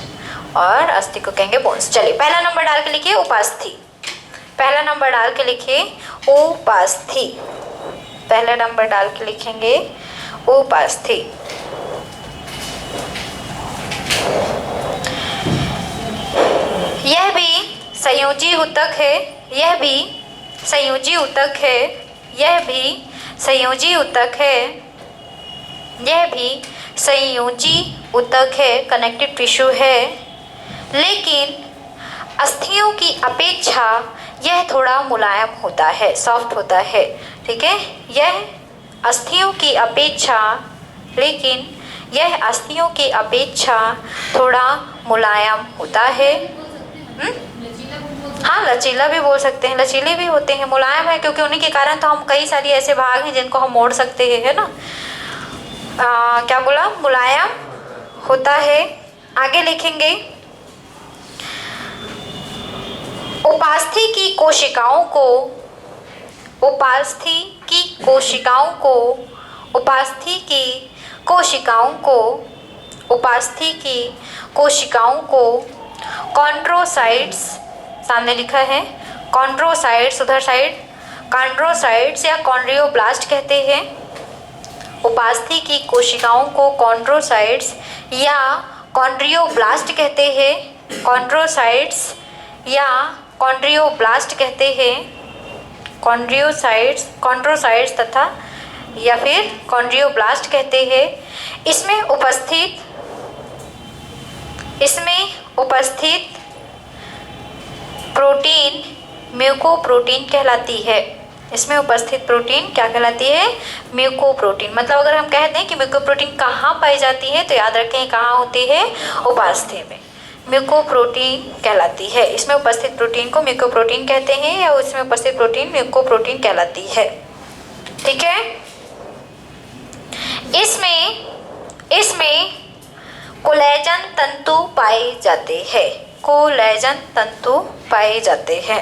Speaker 1: और अस्थि को कहेंगे बोन्स। चलिए पहला नंबर डाल के लिखिए उपास्थि। पहला नंबर डाल के लिखिए उपास्थि। पहला नंबर डाल के लिखेंगे उपास्थि। यह भी संयोजी ऊतक है। यह भी संयोजी ऊतक है। यह भी संयोजी ऊतक है। यह भी संयोजी ऊतक है, कनेक्टिव टिश्यू है। लेकिन अस्थियों की अपेक्षा यह थोड़ा मुलायम होता है, सॉफ्ट होता है, ठीक है। यह अस्थियों की अपेक्षा, लेकिन यह अस्थियों की अपेक्षा थोड़ा मुलायम होता है। हाँ लचीला भी बोल सकते हैं, लचीले भी होते हैं। मुलायम है क्योंकि उन्हीं के कारण तो हम कई सारी ऐसे भाग हैं जिनको हम मोड़ सकते हैं, है ना। क्या बोला? मुलायम होता है। आगे लिखेंगे उपास्थि की कोशिकाओं को, उपास्थि की कोशिकाओं को उपास्थि की कोशिकाओं को कॉन्ड्रोसाइट्स, सामने लिखा है कॉन्ड्रोसाइट्स, उधर साइड कॉन्ड्रोसाइट्स या कॉन्ड्रियोब्लास्ट कहते हैं। उपास्थि की कोशिकाओं को कॉन्ड्रोसाइट्स या कॉन्ड्रियोब्लास्ट कहते हैं। कॉन्ड्रोसाइट्स या कॉन्ड्रियोब्लास्ट कहते हैं। कॉन्ड्रोसाइट्स तथा या फिर कॉन्ड्रियोब्लास्ट कहते हैं। इसमें उपस्थित प्रोटीन म्यूकोप्रोटीन कहलाती है। इसमें उपस्थित प्रोटीन क्या कहलाती है? म्यूकोप्रोटीन। मतलब अगर हम कह दें कि म्यूकोप्रोटीन कहाँ पाई जाती है तो याद रखें कहाँ होती है? उपास्थि में म्यूकोप्रोटीन कहलाती है। इसमें उपस्थित प्रोटीन को म्यूकोप्रोटीन कहते हैं या इसमें उपस्थित प्रोटीन म्यूकोप्रोटीन कहलाती है। ठीक है। इसमें कोलेजन तंतु पाए जाते हैं। कोलेजन तंतु पाए जाते हैं।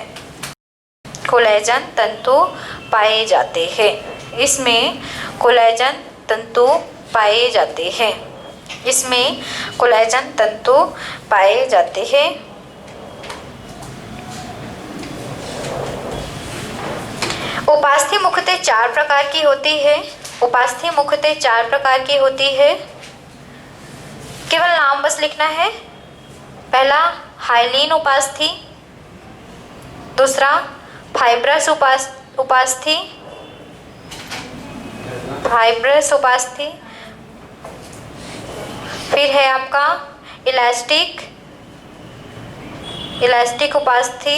Speaker 1: कोलेजन तंतु पाए जाते हैं। इसमें कोलेजन तंतु पाए जाते हैं। इसमें कोलेजन तंतु पाए जाते हैं। उपास्थि मुख्यतः 4 प्रकार की होती है। उपास्थि मुख्यतः 4 प्रकार की होती है। केवल नाम बस लिखना है। पहला हाइलीन उपास्थि, दूसरा फाइब्रस उपास्थि, फिर है आपका इलास्टिक उपास्थि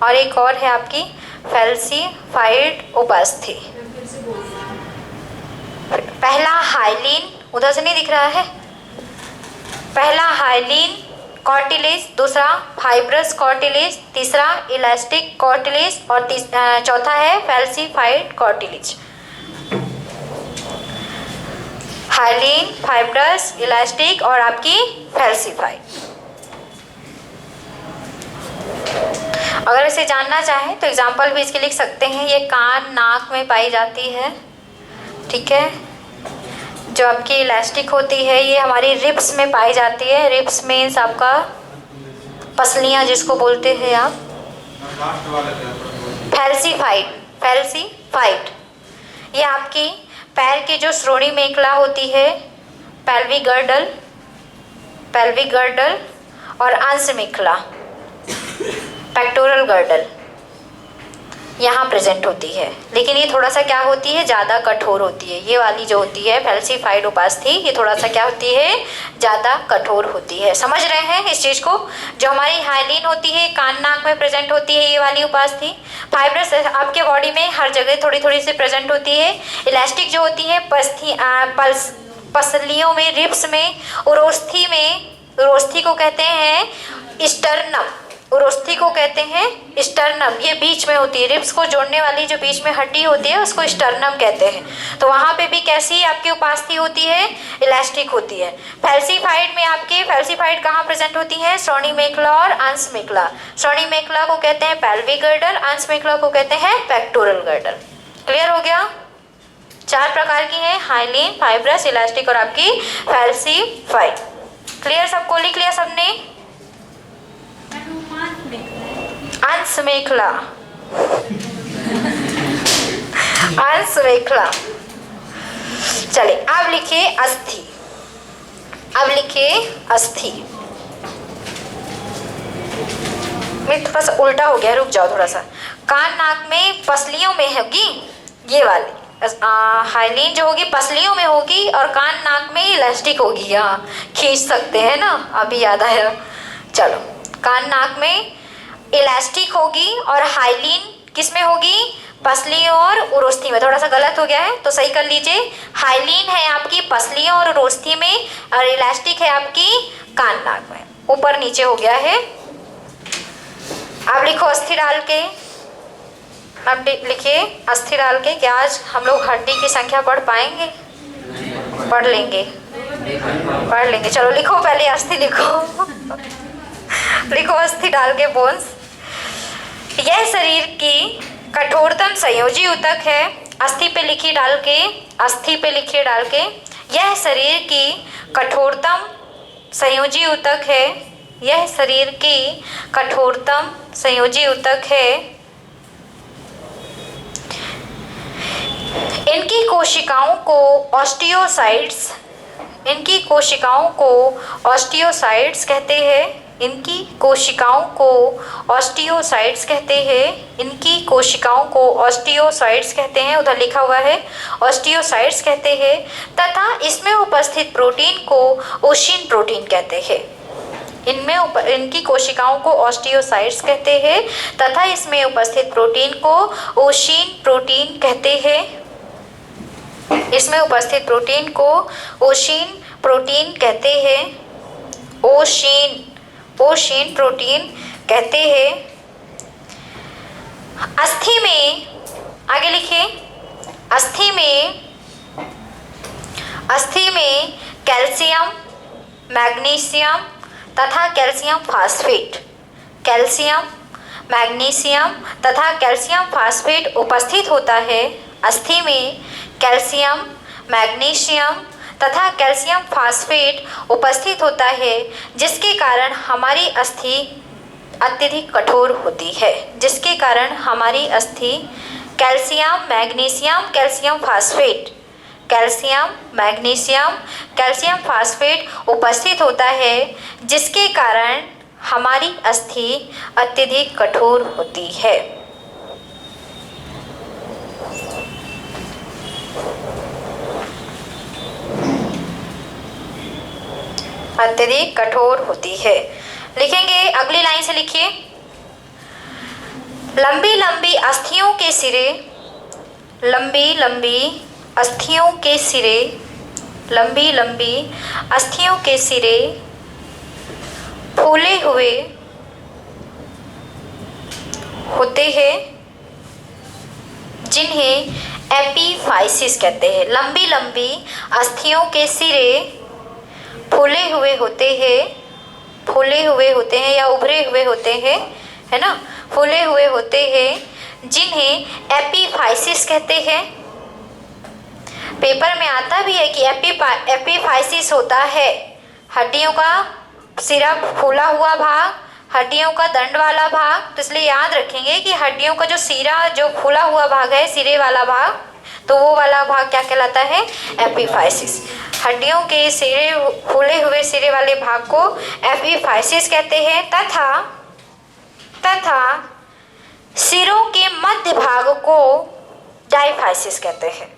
Speaker 1: और एक और है आपकी फैल्सीफाइड उपास्थि। पहला हाइलीन, उधर से नहीं दिख रहा है, पहला हाइलीन कॉर्टिलेज, दूसरा फाइब्रस कॉर्टिलेज, तीसरा इलास्टिक कॉर्टिलेज और चौथा है फैल्सीफाइड कॉर्टिलेज। हाइलीन, फाइब्रस, इलास्टिक और आपकी फैल्सीफाइड। अगर इसे जानना चाहें तो एग्जाम्पल भी इसके लिख सकते हैं। ये कान नाक में पाई जाती है। ठीक है। जो आपकी इलास्टिक होती है ये हमारी रिब्स में पाई जाती है। रिब्स मीन्स आपका पसलियाँ जिसको बोलते हैं आप। फैल्सीफाइड ये आपकी पैर की जो श्रोणि मेखला होती है, पेल्विक गर्डल और अंश मेखला, पेक्टोरल गर्डल यहाँ प्रेजेंट होती है। लेकिन ये थोड़ा सा क्या होती है? ज़्यादा कठोर होती है। ये वाली जो होती है फैल्सीफाइड उपास्थि, ये थोड़ा सा क्या होती है? ज़्यादा कठोर होती है। समझ रहे हैं इस चीज़ को? जो हमारी हाइलीन होती है कान नाक में प्रेजेंट होती है, ये वाली उपास्थि। फाइब्रस आपके बॉडी में हर जगह थोड़ी थोड़ी सी प्रेजेंट होती है। इलास्टिक जो होती है पसलियों में, रिब्स में, उरोस्थी को कहते हैं स्टर्नम। उरोस्थी को कहते हैं स्टर्नम। ये बीच में होती है, रिब्स को जोड़ने वाली जो बीच में हड्डी होती है उसको स्टर्नम कहते हैं। तो वहाँ पे भी कैसी आपकी उपास्थि होती है? इलास्टिक होती है। फैल्सीफाइड में आपकी फैल्सीफाइड कहाँ प्रेजेंट होती है? श्रोणि मेखला और अंश मेखला। श्रोणि मेखला को कहते हैं पेल्विक गर्डल, अंश मेखला को कहते हैं पेक्टोरल गर्डल। क्लियर हो गया? 4 प्रकार की है, हाइलीन, फाइब्रस, इलास्टिक और आपकी फैल्सीफाइड। क्लियर? सबको लिख लिया सबने? अंश मेखला, अंश मेखला। चलिए अब लिखिए अस्थि। अब लिखिए अस्थि। मैं थोड़ा सा उल्टा हो गया, रुक जाओ थोड़ा सा। कान नाक में पसलियों में होगी ये वाली हाइलीन जो होगी पसलियों में होगी और कान नाक में इलास्टिक होगी। यहाँ खींच सकते हैं ना, अभी याद आया। चलो, कान नाक में इलास्टिक होगी और हाइलीन किस में होगी? पसलियों और उरोस्थी में। थोड़ा सा गलत हो गया है तो सही कर लीजिए। हाइलीन है आपकी पसलियों और उरोस्थी में और इलास्टिक है आपकी कान नाक में। ऊपर नीचे हो गया है। अब लिखो अस्थि डाल के। अब लिखिए अस्थि डाल के। क्या आज हम लोग हड्डी की संख्या पढ़ पाएंगे? पढ़ लेंगे, पढ़ लेंगे। चलो लिखो, पहले अस्थि लिखो। लिखो अस्थि डाल के बोन्स। यह शरीर की कठोरतम संयोजी ऊतक है। अस्थि पे लिखिए डाल के, अस्थि पे लिखिए डाल के। यह शरीर की कठोरतम संयोजी ऊतक है, यह शरीर की कठोरतम संयोजी ऊतक है। इनकी कोशिकाओं को ऑस्टियोसाइट्स, इनकी कोशिकाओं को ऑस्टियोसाइट्स कहते हैं, इनकी कोशिकाओं को ऑस्टियोसाइट्स कहते हैं, इनकी कोशिकाओं को ऑस्टियोसाइट्स कहते हैं, उधर लिखा हुआ है ऑस्टियोसाइट्स कहते हैं। तथा इसमें उपस्थित प्रोटीन को ओशिन प्रोटीन कहते हैं। इनकी कोशिकाओं को ऑस्टियोसाइट्स कहते हैं तथा इसमें उपस्थित प्रोटीन को ओशिन प्रोटीन कहते हैं। इसमें उपस्थित प्रोटीन को ओशिन प्रोटीन कहते हैं, ओशिन प्रोटीन कहते हैं। अस्थि में, आगे लिखिए, अस्थि में कैल्शियम, मैग्नीशियम तथा कैल्शियम फास्फेट, कैल्शियम, मैग्नीशियम तथा कैल्शियम फास्फेट उपस्थित होता है। अस्थि में कैल्शियम, मैग्नीशियम तथा कैल्शियम फास्फेट उपस्थित होता है, जिसके कारण हमारी अस्थि अत्यधिक कठोर होती है, जिसके कारण हमारी अस्थि calcium, magnesium, calcium phosphate, calcium, magnesium, calcium phosphate उपस्थित होता है, जिसके कारण हमारी अस्थि अत्यधिक कठोर होती है। अत्यधिक कठोर होती है। लिखेंगे, अगली लाइन से लिखिए, लंबी लंबी अस्थियों के सिरे, लंबी लंबी अस्थियों के सिरे, लंबी लंबी अस्थियों के सिरे फूले हुए होते हैं, जिन्हें एपीफाइसिस कहते हैं। लंबी लंबी अस्थियों के सिरे फूले हुए होते हैं, फूले हुए होते हैं या उभरे हुए होते हैं, है ना, फूले हुए होते हैं, जिन्हें एपीफाइसिस कहते हैं। पेपर में आता भी है कि एपीफाइसिस होता है हड्डियों का सिरा फूला हुआ भाग, हड्डियों का दंड वाला भाग। तो इसलिए याद रखेंगे कि हड्डियों का जो सिरा, जो फूला हुआ भाग है, सिरे वाला भाग, तो वो वाला भाग क्या कहलाता है, एपीफाइसिस। हड्डियों के सिरे, फूले हुए सिरे वाले भाग को एपीफाइसिस कहते हैं। तथा सिरों के मध्य भाग को डाईफाइसिस कहते हैं।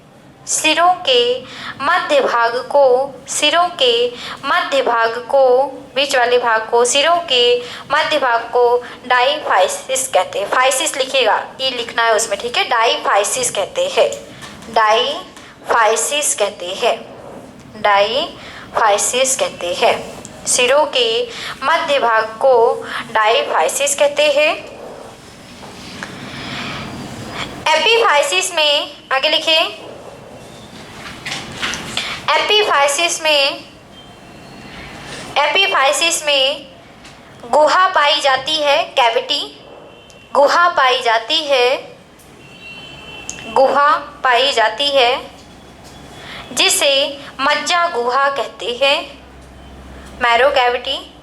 Speaker 1: सिरों के मध्य भाग को, सिरों के मध्य भाग को, बीच वाले भाग को, सिरों के मध्य भाग को डाईफाइसिस कहते हैं। फाइसिस लिखिएगा, ये लिखना है उसमें, ठीक है, डाईफाइसिस कहते हैं, डाईफाइसिस कहते हैं, डाईफाइसिस कहते हैं। सिरों के मध्य भाग को डाईफाइसिस कहते हैं। एपीफाइसिस में, आगे लिखिए, एपीफाइसिस में गुहा पाई जाती है, कैविटी, गुहा पाई जाती है, गुहा पाई जाती है, जिसे मज्जा गुहा कहते हैं, मैरो कैविटी,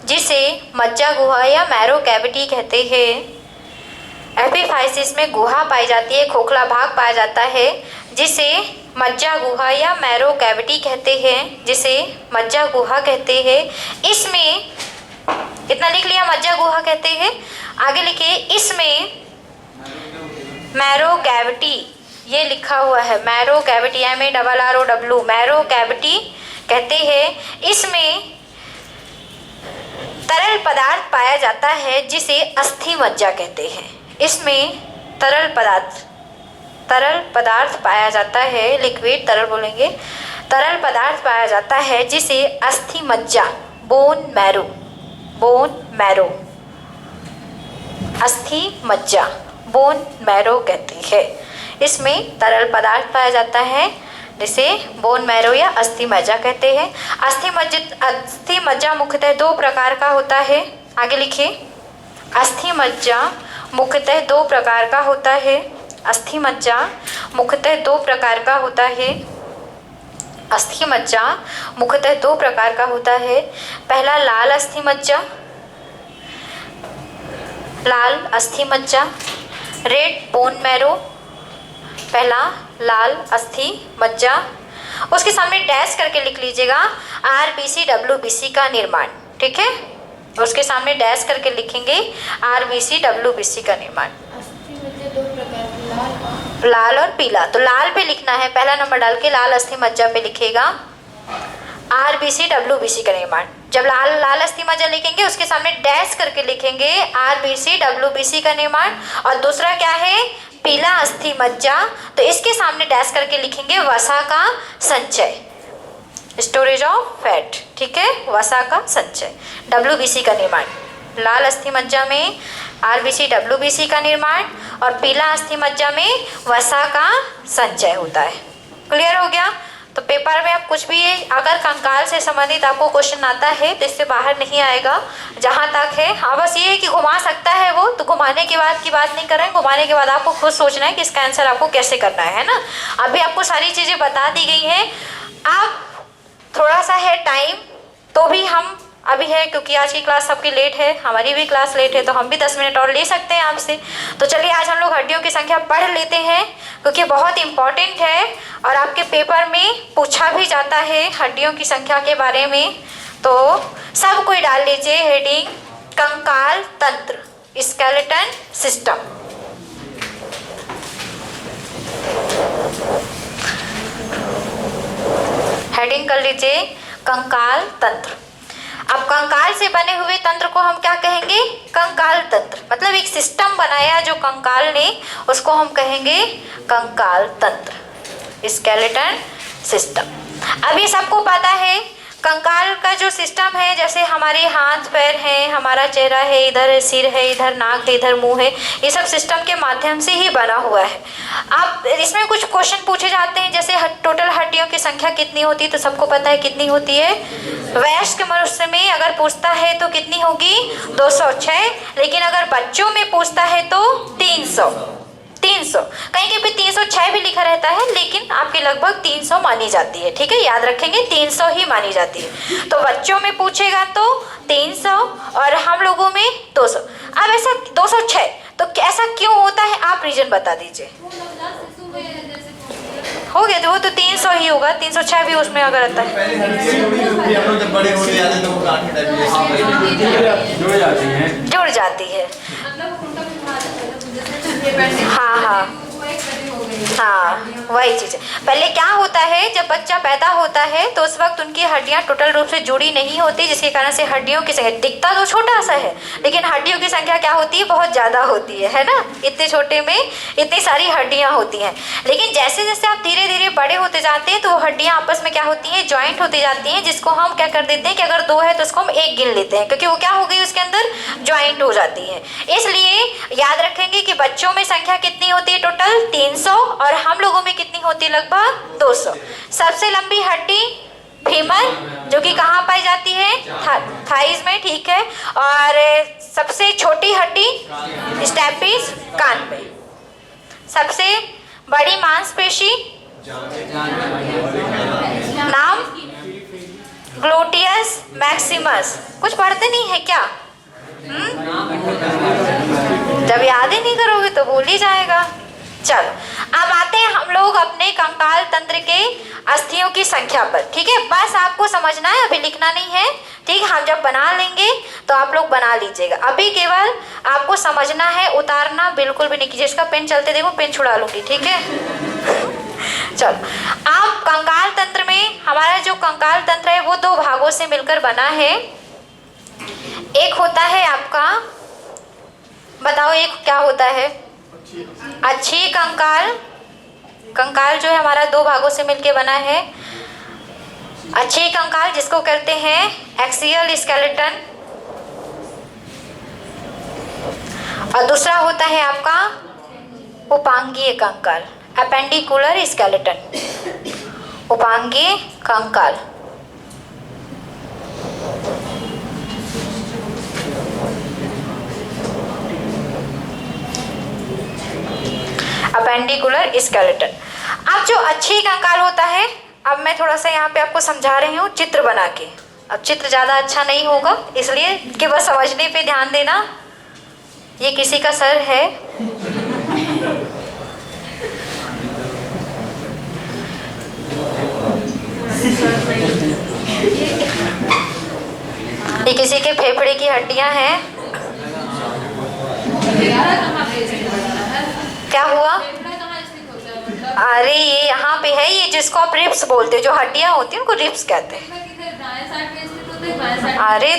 Speaker 1: जिसे मज्जा गुहा या मैरो कैविटी कहते हैं। एपीफाइसिस में गुहा पाई जाती है, खोखला भाग पाया जाता है, जिसे मज्जा गुहा या मैरो कैविटी कहते हैं, जिसे मज्जा गुहा कहते हैं। इसमें इतना लिख लिया, मज्जा गुहा कहते हैं। आगे लिखिए, इसमें मैरो कैविटी, ये लिखा हुआ है marrow cavity, MARROW, marrow cavity कहते हैं। इसमें तरल पदार्थ पाया जाता है, जिसे अस्थि मज्जा कहते हैं। इसमें तरल पदार्थ पाया जाता है, लिक्विड, तरल बोलेंगे, तरल पदार्थ पाया जाता है, जिसे अस्थि मज्जा, बोन मैरो, अस्थि मज्जा, बोन मैरो कहती है। इसमें तरल पदार्थ पाया जाता है, जिसे बोन मैरो या अस्थि मज्जा कहते हैं। अस्थि मज्जा मुख्यतः 2 प्रकार का होता है। आगे लिखिए, अस्थि मज्जा मुख्यतः 2 प्रकार का होता है। अस्थि मज्जा मुख्यतः दो प्रकार का होता है। अस्थि मज्जा मुख्यतः दो प्रकार का होता है। पहला लाल अस्थि मज्जा, लाल अस्थि मज्जा, रेड बोन मैरो। पहला लाल अस्थि मज्जा, उसके सामने डैश करके लिख लीजिएगा आरबीसी डब्ल्यूबीसी का निर्माण, ठीक है। उसके सामने डैश करके लिखेंगे आरबीसी डब्ल्यूबीसी का निर्माण।
Speaker 2: अस्थि मज्जा दो प्रकार की,
Speaker 1: लाल और पीला, तो लाल पे लिखना है, पहला नंबर डाल के लाल अस्थि मज्जा पे लिखेगा आरबीसी डब्ल्यूबीसी का निर्माण। जब लाल अस्थि मज्जा लिखेंगे उसके सामने डैश करके लिखेंगे आरबीसी डब्ल्यूबीसी का निर्माण। और दूसरा क्या है, पीला अस्थि मज्जा, तो इसके सामने डैश करके लिखेंगे वसा का संचय, स्टोरेज ऑफ फैट, ठीक है, वसा का संचय, डब्ल्यूबीसी का निर्माण। लाल अस्थि मज्जा में आरबीसी डब्ल्यूबीसी का निर्माण और पीला अस्थि मज्जा में वसा का संचय होता है। क्लियर हो गया। तो पेपर में आप कुछ भी अगर कंकाल से संबंधित आपको क्वेश्चन आता है तो इससे बाहर नहीं आएगा जहाँ तक है। हाँ, बस ये है कि घुमा सकता है वो, तो घुमाने के बाद की बात नहीं कर रहे हैं, घुमाने के बाद आपको खुद सोचना है कि इसका आंसर आपको कैसे करना है ना। अभी आपको सारी चीज़ें बता दी गई हैं। आप थोड़ा सा है टाइम तो भी हम अभी है, क्योंकि आज की क्लास सबकी लेट है, हमारी भी क्लास लेट है, तो हम भी 10 मिनट और ले सकते हैं आपसे। तो चलिए आज हम लोग हड्डियों की संख्या पढ़ लेते हैं, क्योंकि बहुत इम्पॉर्टेंट है और आपके पेपर में पूछा भी जाता है हड्डियों की संख्या के बारे में। तो सब कोई डाल लीजिए हेडिंग कंकाल तंत्र, स्केलेटन सिस्टम। हेडिंग कर लीजिए कंकाल तंत्र। अब कंकाल से बने हुए तंत्र को हम क्या कहेंगे, कंकाल तंत्र। मतलब एक सिस्टम बनाया जो कंकाल ने, उसको हम कहेंगे कंकाल तंत्र, स्केलेटन सिस्टम। अब ये सबको पता है कंकाल का जो सिस्टम है, जैसे हमारे हाथ पैर हैं, हमारा चेहरा है, इधर सिर है, इधर नाक है, इधर मुंह है, ये सब सिस्टम के माध्यम से ही बना हुआ है। अब इसमें कुछ क्वेश्चन पूछे जाते हैं, जैसे टोटल हड्डियों की संख्या कितनी होती है, तो सबको पता है कितनी होती है। वयस्क मनुष्य में अगर पूछता है तो कितनी होगी, 206। लेकिन अगर बच्चों में पूछता है तो 300। कहीं कहीं पे 306 भी लिखा रहता है, लेकिन आपके लगभग 300 मानी जाती है, ठीक है, याद रखेंगे 300 ही मानी जाती है। तो बच्चों में पूछेगा तो 300 और हम लोगों में 200। अब ऐसा 206 तो ऐसा क्यों होता है, आप रीजन बता दीजिए। हो गया, तो वो तो 300 ही होगा, 306 भी उसमें अगर आता है। जुड़ जाती है। हाँ, वही चीज़ है। पहले क्या होता है, जब बच्चा पैदा होता है तो उस वक्त उनकी हड्डियाँ टोटल रूप से जुड़ी नहीं होती, जिसके कारण से हड्डियों की संख्या दिखता तो छोटा सा है, लेकिन हड्डियों की संख्या क्या होती है, बहुत ज़्यादा होती है ना। इतने छोटे में इतनी सारी हड्डियाँ होती हैं। लेकिन जैसे जैसे आप धीरे धीरे बड़े होते जाते हैं तो हड्डियाँ आपस में क्या होती हैं, ज्वाइंट होती जाती हैं, जिसको हम क्या कर देते हैं कि अगर 2 है तो उसको हम 1 गिन लेते हैं, क्योंकि वो क्या हो गई, उसके अंदर ज्वाइंट हो जाती है। इसलिए याद रखेंगे कि बच्चों में संख्या कितनी होती है, टोटल 300, और हम लोगों में कितनी होती है, लगभग 200। सबसे लंबी हड्डी फीमर, जो कि कहाँ पाई जाती है, थाइज में, ठीक है। और सबसे छोटी हड्डी स्टैपिस, कान में। सबसे बड़ी मांसपेशी नाम ग्लूटियस मैक्सिमस। कुछ पढ़ते नहीं है क्या? जब याद ही नहीं करोगे तो भूल ही जाएगा। चलो अब आते हैं हम लोग अपने कंकाल तंत्र के अस्थियों की संख्या पर, ठीक है। बस आपको समझना है, अभी लिखना नहीं है, ठीक। हम जब बना लेंगे तो आप लोग बना लीजिएगा, अभी केवल आपको समझना है, उतारना बिल्कुल भी नहीं कीजिए। इसका पेन चलते देखो, पेन छुड़ा लूंगी, ठीक है। चलो, आप कंकाल तंत्र में, हमारा जो कंकाल तंत्र है वो 2 भागों से मिलकर बना है। एक होता है आपका, बताओ एक क्या होता है, अच्छी कंकाल। कंकाल जो है हमारा 2 भागों से मिलके बना है। अच्छी कंकाल जिसको कहते हैं एक्सियल स्केलेटन, और दूसरा होता है आपका उपांगीय कंकाल, अपेंडिकुलर स्केलेटन, उपांगीय कंकाल। Appendicular skeleton. अब जो अच्छी कंकाल होता है, अब मैं थोड़ा सा यहाँ पे आपको समझा रही हूँ चित्र बना के। अब चित्र ज़्यादा अच्छा नहीं होगा, इसलिए केवल समझने पे ध्यान देना। ये किसी का सर है, ये किसी के फेफड़े की हड्डियां हैं। क्या हुआ? अरे ये यहाँ पे है, ये जिसको आप रिब्स बोलते हो, जो हड्डियां होती हैं उनको रिब्स कहते हैं। अरे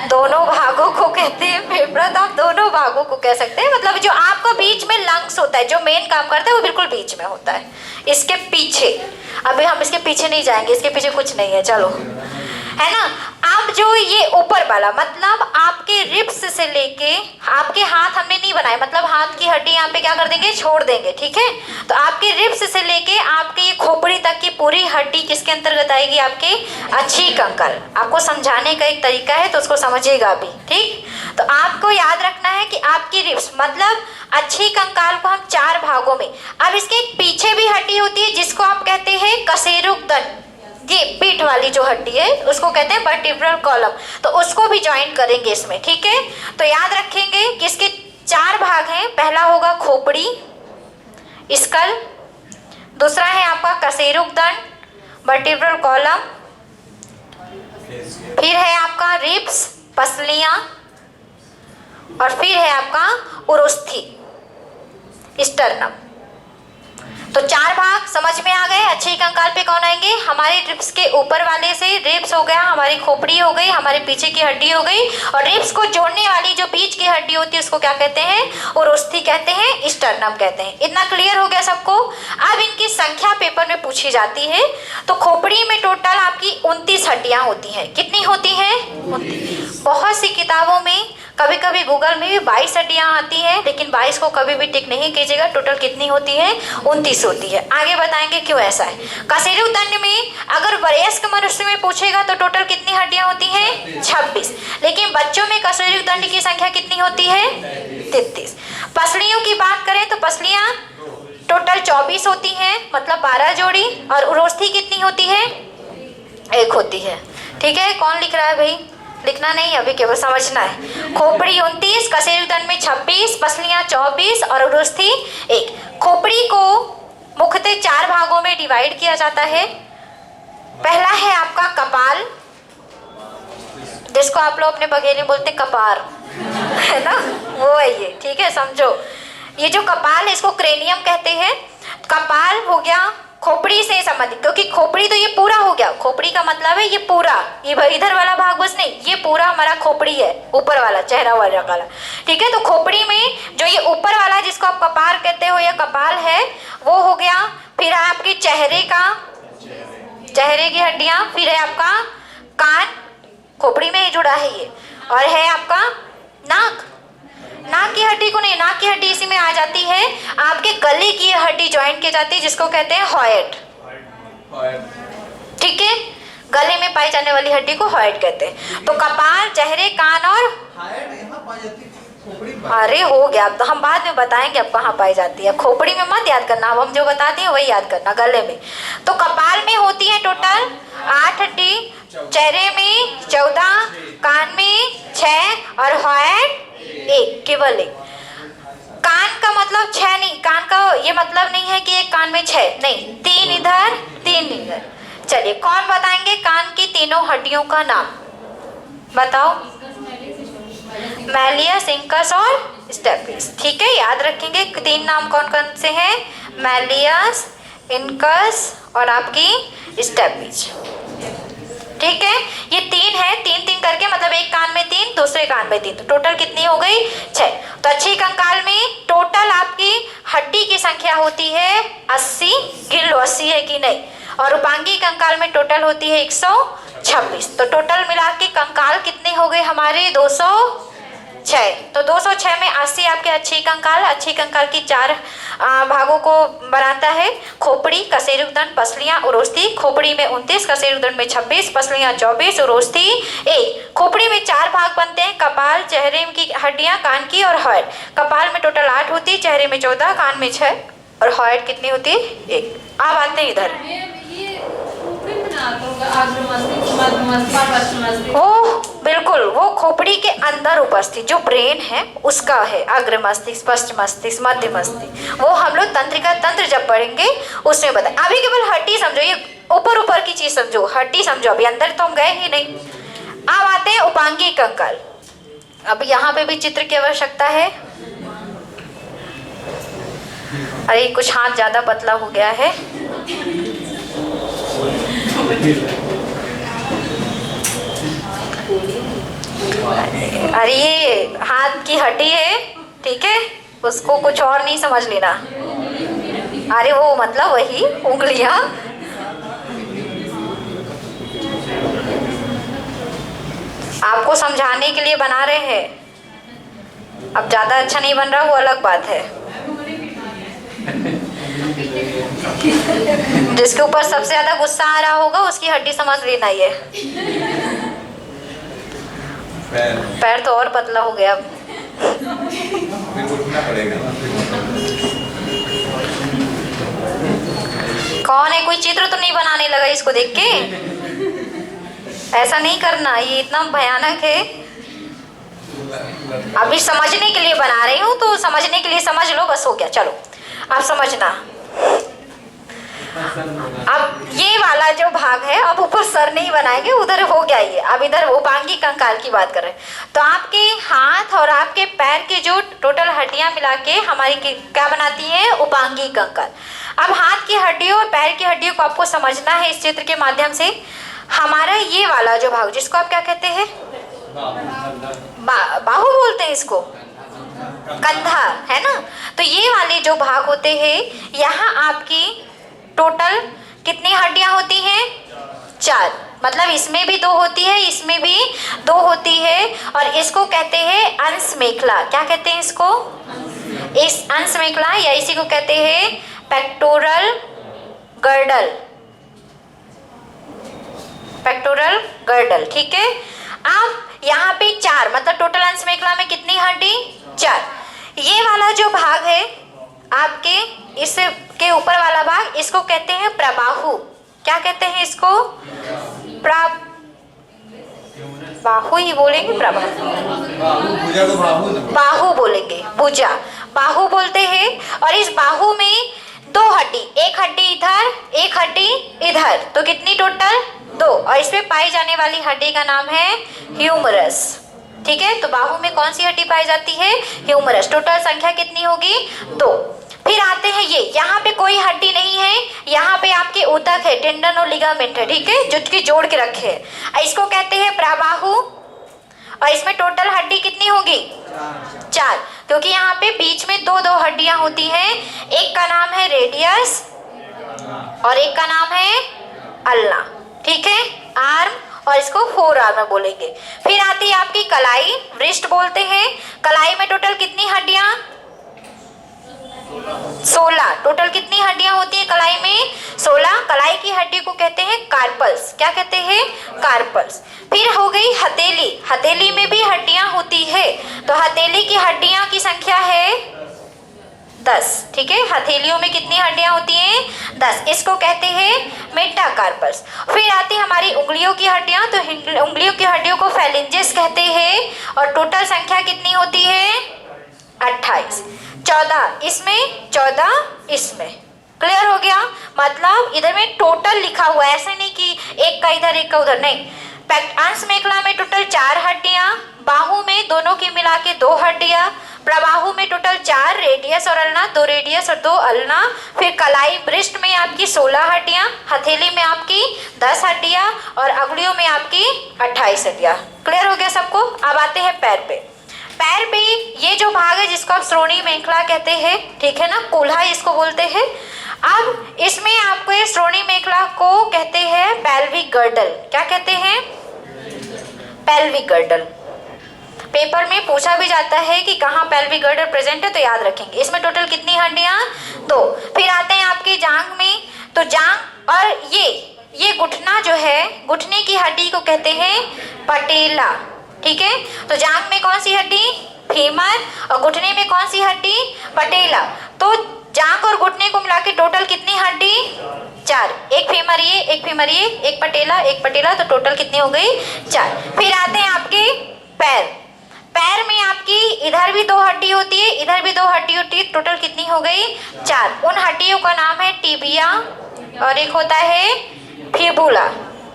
Speaker 1: दोनों भागों को कहते हैं फेफड़ा, तो आप दोनों भागों को कह सकते हैं। मतलब जो आपको बीच में लंग्स होता है, जो मेन काम करता है वो बिल्कुल बीच में होता है, इसके पीछे। अभी हम इसके पीछे नहीं जाएंगे, इसके पीछे कुछ नहीं है, चलो, है ना। अब जो ये ऊपर वाला, मतलब आपके रिब्स से लेके आपके हाथ हमने नहीं बनाए, मतलब हाथ की हड्डी यहाँ पे क्या कर देंगे, छोड़ देंगे, ठीक है। तो आपके रिब्स से लेके आपके ये खोपड़ी तक की पूरी हड्डी किसके अंतर्गत आएगी, आपके अच्छी कंकाल। आपको समझाने का एक तरीका है तो उसको समझिएगा अभी, ठीक। तो आपको याद रखना है कि आपकी रिब्स मतलब अच्छी कंकाल को हम 4 भागों में, अब इसके पीछे भी हड्डी होती है जिसको आप कहते हैं कशेरुकदंड, ये पीठ वाली जो हड्डी है उसको कहते हैं वर्टिब्रल कॉलम, तो उसको भी ज्वाइन करेंगे इसमें, ठीक है। तो याद रखेंगे कि इसके 4 भाग हैं। पहला होगा खोपड़ी, स्कल, दूसरा है आपका कशेरुकदंड, वर्टिब्रल कॉलम, फिर है आपका रिब्स, पसलियां, और फिर है आपका उरोस्थी, स्टर्नम। तो 4 भाग समझ में आ गए। अच्छी कंकाल पे कौन आएंगे, हमारे रिब्स के ऊपर वाले से रिब्स हो गया, हमारी खोपड़ी हो गई, हमारे पीछे की हड्डी हो गई, और रिब्स को जोड़ने वाली जो बीच की हड्डी होती है उसको क्या कहते हैं, उरोस्थी कहते हैं, स्टर्नम कहते हैं। इतना क्लियर हो गया सबको। अब इनकी संख्या पेपर में पूछी जाती है। तो खोपड़ी में टोटल आपकी 29 हड्डियां होती हैं। कितनी होती हैं? 29। बहुत सी किताबों में, कभी कभी गूगल में भी 22 हड्डियां आती हैं, लेकिन 22 को कभी भी टिक नहीं कीजिएगा। टोटल कितनी होती है? 29 होती है। आगे बताएंगे क्यों ऐसा है। कशेरुकदंड में अगर वयस्क मनुष्य में पूछेगा तो टोटल कितनी हड्डियां होती हैं? 26। लेकिन बच्चों में कशेरुकदंड की संख्या कितनी होती है? 33। पसलियों की बात करें तो पसलियां टोटल 24 होती हैं, मतलब 12 जोड़ी, और उरोस्थी कितनी होती है? 1 होती है, ठीक है। कौन लिख रहा है भाई? लिखना नहीं, अभी केवल समझना है। खोपड़ी 29, कशेरुकदंड में 26, पसलियां 24 और उरोस्थी 1। खोपड़ी को मुख्यतः 4 भागों में डिवाइड किया जाता है। पहला है आपका कपाल, जिसको आप लोग अपने बघेली में बोलते हैं कपार, है ना, वो है ये, ठीक है, समझो। ये जो कपाल है इसको क्रेनियम कहते हैं। कपाल हो गया खोपड़ी से संबंधित, क्योंकि खोपड़ी तो ये पूरा हो गया। खोपड़ी का मतलब है ये पूरा, ये इधर वाला भाग बस नहीं, ये पूरा हमारा खोपड़ी है, ऊपर वाला चेहरा वाला, ठीक है। तो खोपड़ी में जो ये ऊपर वाला जिसको आप कपार कहते हो या कपाल है, वो हो गया। फिर है आपके चेहरे की हड्डियां, फिर है आपका कान, खोपड़ी में ही जुड़ा है ये, और है आपका नाक की हड्डी को नहीं, नाक की हड्डी इसी में आ जाती है। आपके गले की हड्डी ज्वाइंट की जाती है जिसको कहते हैं हॉयट, ठीक है। गले में पाई जाने वाली हड्डी को हॉयट कहते हैं। तो कपाल, चेहरे, कान और अरे हो गया, अब तो हम बाद में बताएंगे अब कहाँ पाई जाती है। खोपड़ी में मत याद करना, अब हम जो बताते हैं वही याद करना, गले में। तो कपाल में होती है टोटल 8 हड्डी, चेहरे में 14, कान में 6 और हॉयट 1, केवल 1। कान का मतलब 6 नहीं, कान का ये मतलब नहीं है कि एक कान में 6 नहीं, 3 इधर 3 इधर। चलिए कौन बताएंगे कान की तीनों हड्डियों का नाम बताओ? मैलियस, इंकस और स्टेपिस, ठीक है। याद रखेंगे 3 नाम कौन कौन से हैं? मैलियस, इंकस और आपकी स्टेपिस, ठीक है। ये 3 है, 3 करके मतलब एक कान में 3, दूसरे कान में 3, तो टोटल कितनी हो गई? 6। तो अच्छी कंकाल में टोटल आपकी हड्डी की संख्या होती है 80, गिन लो 80 है कि नहीं, और उपांगी कंकाल में टोटल होती है 126। तो टोटल मिला के कंकाल कितने हो गए हमारे? 206। तो 206 में 80 आपके अच्छी कंकाल की 4 भागों को बनाता है। खोपड़ी, कशेरुकदंड, पसलियां, उरोस्थी। खोपड़ी में 29, कशेरुकदंड में 26, पसलियां 24, उरोस्थी 1। खोपड़ी में 4 भाग बनते हैं, कपाल, चेहरे की हड्डियां, कान की और हॉयट। कपाल में टोटल 8 होती, चेहरे में 14, कान में 6 और हाइट कितनी होती है 1। अब आते हैं इधर।
Speaker 2: ये खोपड़ी में ना आता होगा अग्र मस्तिष्क, मध्य मस्तिष्क, पश्च मस्तिष्क।
Speaker 1: वो बिल्कुल वो खोपड़ी के अंदर उपस्थित जो ब्रेन है उसका है अग्र मस्तिष्क, पश्च मस्तिष्क, मध्य मस्तिष्क। वो हम लोग तंत्रिका तंत्र जब पढ़ेंगे उसमें बताए। अभी केवल हड्डी समझो, ये ऊपर ऊपर की चीज समझो, हड्डी समझो, अभी अंदर तो हम गए ही नहीं। अब आते हैं उपांगी कंकाल। अब यहाँ पे भी चित्र की आवश्यकता है। अरे कुछ हाथ ज्यादा पतला हो गया है। अरे ये हाथ की हड्डी है, ठीक है, उसको कुछ और नहीं समझ लेना। अरे वो मतलब वही उंगलियां। आपको समझाने के लिए बना रहे हैं। अब ज्यादा अच्छा नहीं बन रहा वो अलग बात है। जिसके ऊपर सबसे ज्यादा गुस्सा आ रहा होगा उसकी हड्डी समझ लेना। ये पैर तो और पतला हो गया। कौन है? कोई चित्र तो नहीं बनाने लगा इसको देख के? ऐसा नहीं करना, ये इतना भयानक है। अभी समझने के लिए बना रही हूँ तो समझने के लिए समझ लो, बस हो गया। चलो आप समझना। अब ये वाला जो भाग है, अब ऊपर सर नहीं बनाएंगे, उधर हो गया ये। अब इधर उपांगी कंकाल की बात कर रहे हैं। तो आपके हाथ और आपके पैर के जो टोटल हड्डियां मिला के हमारी क्या बनाती है? उपांगी कंकाल। अब हाथ की हड्डियों और पैर की हड्डियों को आपको समझना है इस चित्र के माध्यम से। हमारा ये वाला जो भाग, जिसको आप क्या कहते हैं? बाहु बोलते हैं इसको, कंधा, है ना? तो ये वाले जो भाग होते हैं, यहाँ आपकी टोटल कितनी हड्डियां होती हैं? 4। मतलब इसमें भी 2 होती है, इसमें भी 2 होती है। और इसको कहते हैं अंश मेखला। क्या कहते हैं इसको? इस अंश मेखला, या इसी को कहते हैं पेक्टोरल गर्डल। पेक्टोरल गर्डल, ठीक है। अब यहाँ पे 4, मतलब टोटल अंश मेखला में कितनी हड्डी? 4। ये वाला जो भाग है आपके, इसके ऊपर वाला भाग, इसको कहते हैं प्रबाहु। क्या कहते हैं इसको? बाहु ही बोलेंगे, प्रबाहु बाहु बोलेंगे, भुजा बाहु बोलते हैं। और इस बाहु में 2 हड्डी, एक हड्डी इधर, एक हड्डी इधर, तो कितनी टोटल? 2। और इसमें पाई जाने वाली हड्डी का नाम है ह्यूमरस, ठीक है। तो बाहु में कौन सी हड्डी पाई जाती है? ह्यूमरस। टोटल संख्या कितनी होगी? 2। फिर आते हैं ये, यहाँ पे कोई हड्डी नहीं है, यहाँ पे आपके ऊतक है, टेंडन और लिगामेंट है, ठीक है, जो कि जोड़ के रखे हैं। इसको कहते हैं प्रबाहु। और इसमें टोटल हड्डी कितनी होगी? 4, क्योंकि यहाँ पे बीच में 2 हड्डियां होती हैं। एक का नाम है रेडियस और एक का नाम है अल्ना, ठीक है, आर्म, और इसको फोर आर्म में बोलेंगे। फिर आती है आपकी कलाई, वृष्ट बोलते हैं। कलाई में टोटल कितनी हड्डियां? 16। टोटल कितनी हड्डियां होती है कलाई में? 16। कलाई की हड्डी को कहते हैं कार्पल्स। क्या कहते हैं? कार्पल्स। फिर हो गई हथेली। हथेली में भी हड्डियां होती है, तो हथेली की हड्डियां की संख्या है 10, ठीक है। हथेलियों में कितनी हड्डियां होती हैं? 10। इसको कहते हैं मेटाकार्पल्स। फिर आती हमारी उंगलियों की हड्डियां, तो उंगलियों की हड्डियों को फेलिंजेस कहते हैं। और टोटल संख्या कितनी होती है? 28। 14 इसमें, 14 इसमें। क्लियर हो गया? मतलब इधर में टोटल लिखा हुआ है, ऐसे नहीं कि एक का इधर एक का उधर, नहीं। अंश मेखला में टोटल 4 हड्डियां, बाहु में दोनों की मिला के 2 हड्डियां, प्रबाहु में टोटल 4, रेडियस और अल्ना 2 रेडियस और 2 अल्ना। फिर कलाई ब्रिस्ट में आपकी 16 हड्डियां, हथेली में आपकी 10 हड्डियां और अंगुलियों में आपकी 28 हड्डियां। क्लियर हो गया सबको? अब आते हैं पैर पे। पैर पे ये जो भाग है जिसको आप श्रोणी मेखला कहते हैं, ठीक है ना, कोल्हा इसको बोलते हैं। अब इसमें आपको ये श्रोणी मेखला को कहते हैं पेल्विक गर्डल। क्या कहते हैं? Pelvic girdle. पेपर में पूछा भी जाता है कि कहाँ पेल्विक गर्डल प्रेजेंट है, तो याद रखेंगे। इसमें टोटल कितनी हड्डियां? 2। फिर आते हैं आपके जांघ में, तो जांघ और ये घुटना जो है, घुटने की हड्डी को कहते हैं पटेला, ठीक है। तो जांघ में कौन सी हड्डी? फीमर, और घुटने में कौन सी हड्डी? पटेला। तो जांघ और घुटने को मिला के टोटल कितनी हड्डी? 4। एक फीमर ये, एक फीमर ये, एक पटेला, तो टोटल कितनी हो गई? 4। फिर आते हैं आपके पैर। पैर में आपकी इधर भी 2 हड्डी होती है, इधर भी 2 हड्डी होती है, टोटल कितनी हो गई? 4। उन हड्डियों का नाम है टिबिया और एक होता है फिबुला।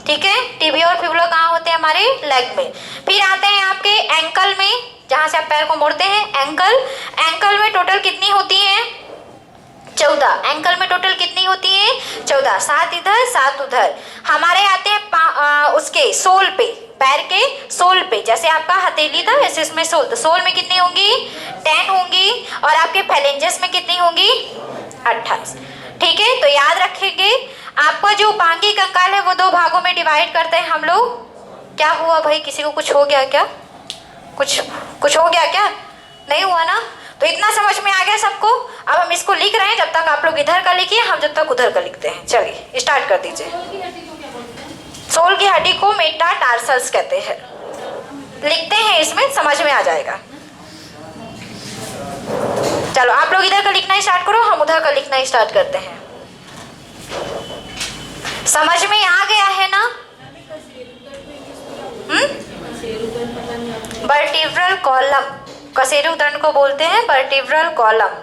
Speaker 1: ठीक है, टिबिया और फिबुला कहाँ होते हैं? हमारे लेग में। फिर आते हैं आपके एंकल में, जहाँ से आप पैर को मोड़ते हैं, एंकल। एंकल में टोटल कितनी होती है? 14। एंकल में टोटल कितनी होती है? 14। 7 इधर 7 उधर। हमारे आते हैं उसके सोल पे, पैर के सोल पे, जैसे आपका हथेली था वैसे इसमें सोल, तो सोल में कितनी होंगी? 10 होंगी। और आपके फेलेंजेस में कितनी होंगी? 28। ठीक है, तो याद रखेंगे आपका जो उपांगी कंकाल है वो 2 भागों में डिवाइड करते हैं हम लोग। क्या हुआ भाई, किसी को कुछ हो गया क्या? कुछ हो गया क्या? नहीं हुआ ना? तो इतना समझ में आ गया सबको। अब हम इसको लिख रहे हैं, जब तक आप लोग इधर का लिखिए, हम जब तक उधर का लिखते हैं। चलिए स्टार्ट कर दीजिए। सोल की हड्डी को मेटाटार्सल्स कहते हैं। लिखते हैं, इसमें समझ में आ जाएगा। चलो आप लोग इधर का लिखना स्टार्ट करो, हम उधर का लिखना स्टार्ट करते हैं। समझ में आ गया है ना? वर्टिब्रल कॉलम, कशेरुक दंड को बोलते हैं वर्टिब्रल कॉलम।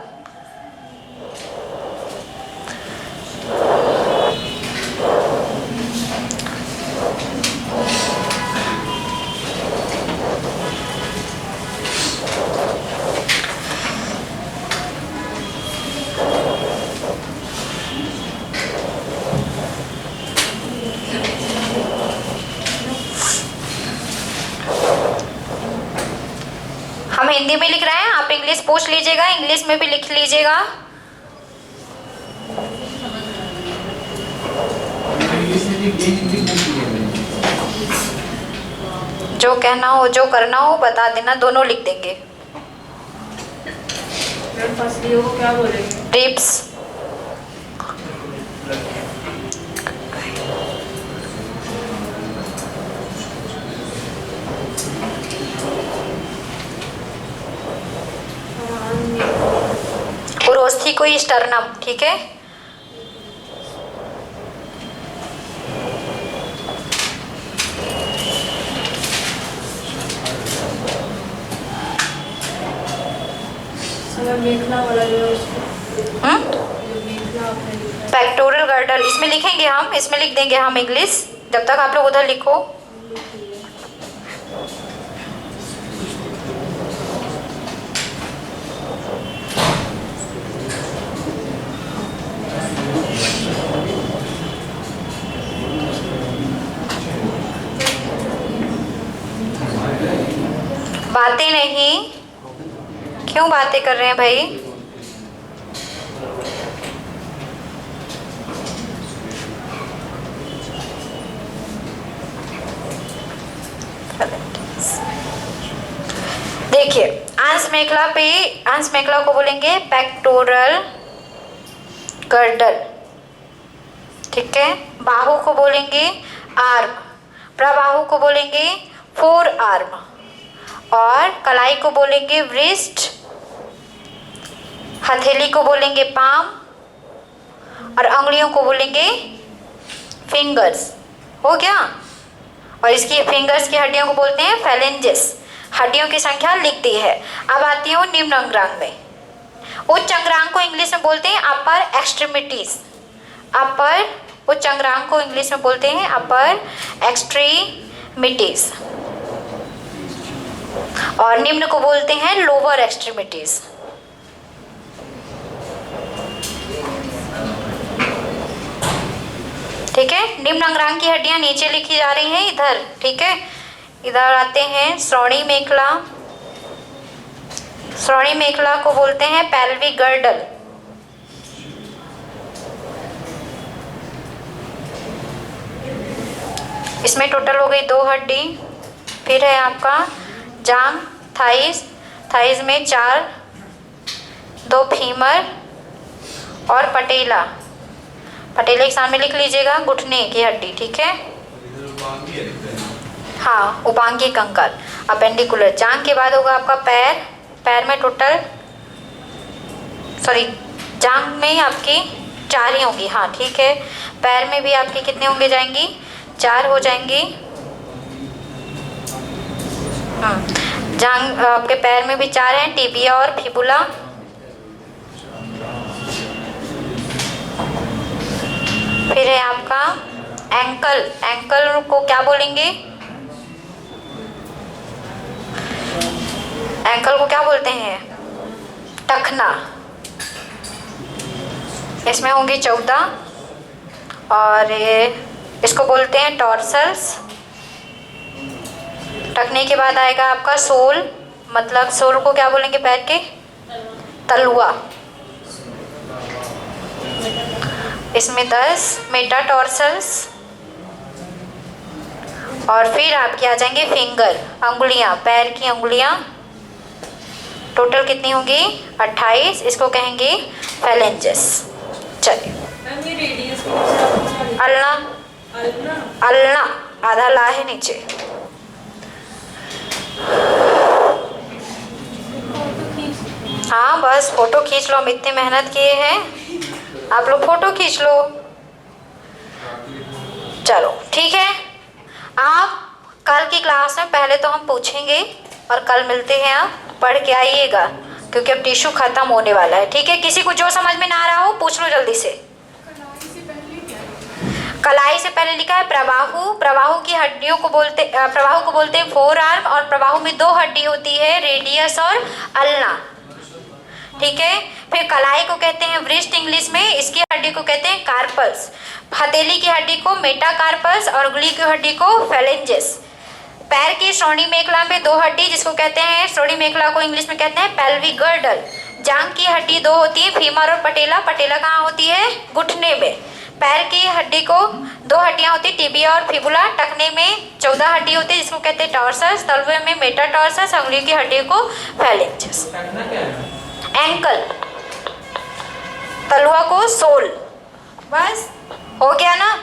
Speaker 1: हम हिंदी में लिख रहे हैं, आप इंग्लिश पूछ लीजिएगा, इंग्लिश में भी लिख लीजिएगा। जो कहना हो, जो करना हो बता देना, दोनों लिख देंगे।
Speaker 2: क्या बोलेंगे?
Speaker 1: टिप्स। उरोस्थी को स्टर्नम। ठीक है,
Speaker 2: मेखला वाला जो है उसको,
Speaker 1: पेक्टोरल गर्डल इसमें लिखेंगे हम, इसमें लिख देंगे हम इंग्लिश, जब तक आप लोग उधर लिखो। बातें नहीं, क्यों बातें कर रहे हैं भाई? देखिए, अंश मेखला पे, अंश मेखला को बोलेंगे पेक्टोरल गर्डल। ठीक है, बाहु को बोलेंगे आर्म, प्रबाहु को बोलेंगे फोर आर्म, और कलाई को बोलेंगे व्रिस्ट, हथेली को बोलेंगे पाम, और अंगुलियों को बोलेंगे फिंगर्स। हो गया? और इसकी फिंगर्स की हड्डियों को बोलते हैं फेलेंजेस। हड्डियों की संख्या लिख दी है। अब आती हूँ निम्न अंगरांग में। उच्च अंगरांग को इंग्लिश में बोलते हैं अपर एक्सट्रीमिटीज। अपर, उच्च अंगरांग को इंग्लिश में बोलते हैं अपर एक्सट्रीमिटीज, और निम्न को बोलते हैं लोअर एक्सट्रीमिटीज। ठीक है, निम्न अंगरांग की हड्डियां नीचे लिखी जा रही हैं इधर। ठीक है, इधर आते हैं श्रोणी मेखला। श्रोणी मेखला को बोलते हैं पेल्विक गर्डल। इसमें टोटल हो गई 2 हड्डी। फिर है आपका जांघ, थाइस, थाइस में 4, 2 फीमर और पटेला। पटेले के सामने लिख लीजिएगा घुटने की हड्डी। ठीक है, हाँ, उपांगी कंकाल, अपेंडिकुलर। जांघ के बाद होगा आपका पैर। पैर में टोटल जांघ में आपकी 4 ही होंगी, हाँ ठीक है। पैर में भी आपकी कितने होंगे जाएंगी, 4 हो जाएंगी। जांघ आपके पैर में भी 4 हैं, टिबिया और फिबुला। फिर है आपका एंकल, एंकल को क्या बोलेंगे, एंकल को क्या बोलते हैं, टखना। इसमें होंगी 14 और इसको बोलते हैं टॉर्सल्स। टखने के बाद आएगा आपका सोल, मतलब सोल को क्या बोलेंगे, पैर के तलुआ। इसमें 10 मेटाटॉर्सल्स। और फिर आपके आ जाएंगे फिंगर, अंगुलियां, पैर की अंगुलियां। टोटल कितनी होंगी, 28। इसको कहेंगे फैलेंजेस। चलिए, अल्ना, अल्ना आधा ला है नीचे। हाँ बस फोटो खींच लो, हम इतनी मेहनत किए हैं, आप लोग फोटो खींच लो। चलो ठीक है, आप कल की क्लास में पहले तो हम पूछेंगे और कल मिलते हैं, आप पढ़ के आइएगा क्योंकि अब टिश्यू खत्म होने वाला है। ठीक है, किसी को जो समझ में ना आ रहा हो पूछ लो जल्दी से। कलाई से पहले लिखा है प्रबाहु, प्रबाहु की हड्डियों को बोलते, प्रबाहु को बोलते हैं फोर आर्म, और प्रबाहु में 2 हड्डी होती है, रेडियस और अल्ना। ठीक है, फिर कलाई को कहते हैं व्रिस्ट इंग्लिश में, इसकी हड्डी को कहते हैं कार्पल्स। हथेली की हड्डी को मेटाकार्पस और उंगली की हड्डी को फैलेंजेस। पैर की श्रोणि मेखला में 2 हड्डी जिसको कहते हैं, श्रोणि मेखला को इंग्लिश में कहते हैं पेल्विक गर्डल। जांघ की हड्डी 2 होती है, फीमर और पटेला। पटेला कहाँ होती है, घुटने में। पैर की हड्डी को 2 हड्डियाँ होती है, टिबिया और फिबुला। टखने में 14 हड्डी होती है जिसको कहते हैं टॉर्सस। तलवे में मेटाटॉर्सस, उंगली की हड्डी को फैलेंजेस। एंकल, तलवा को सोल। बस हो गया ना।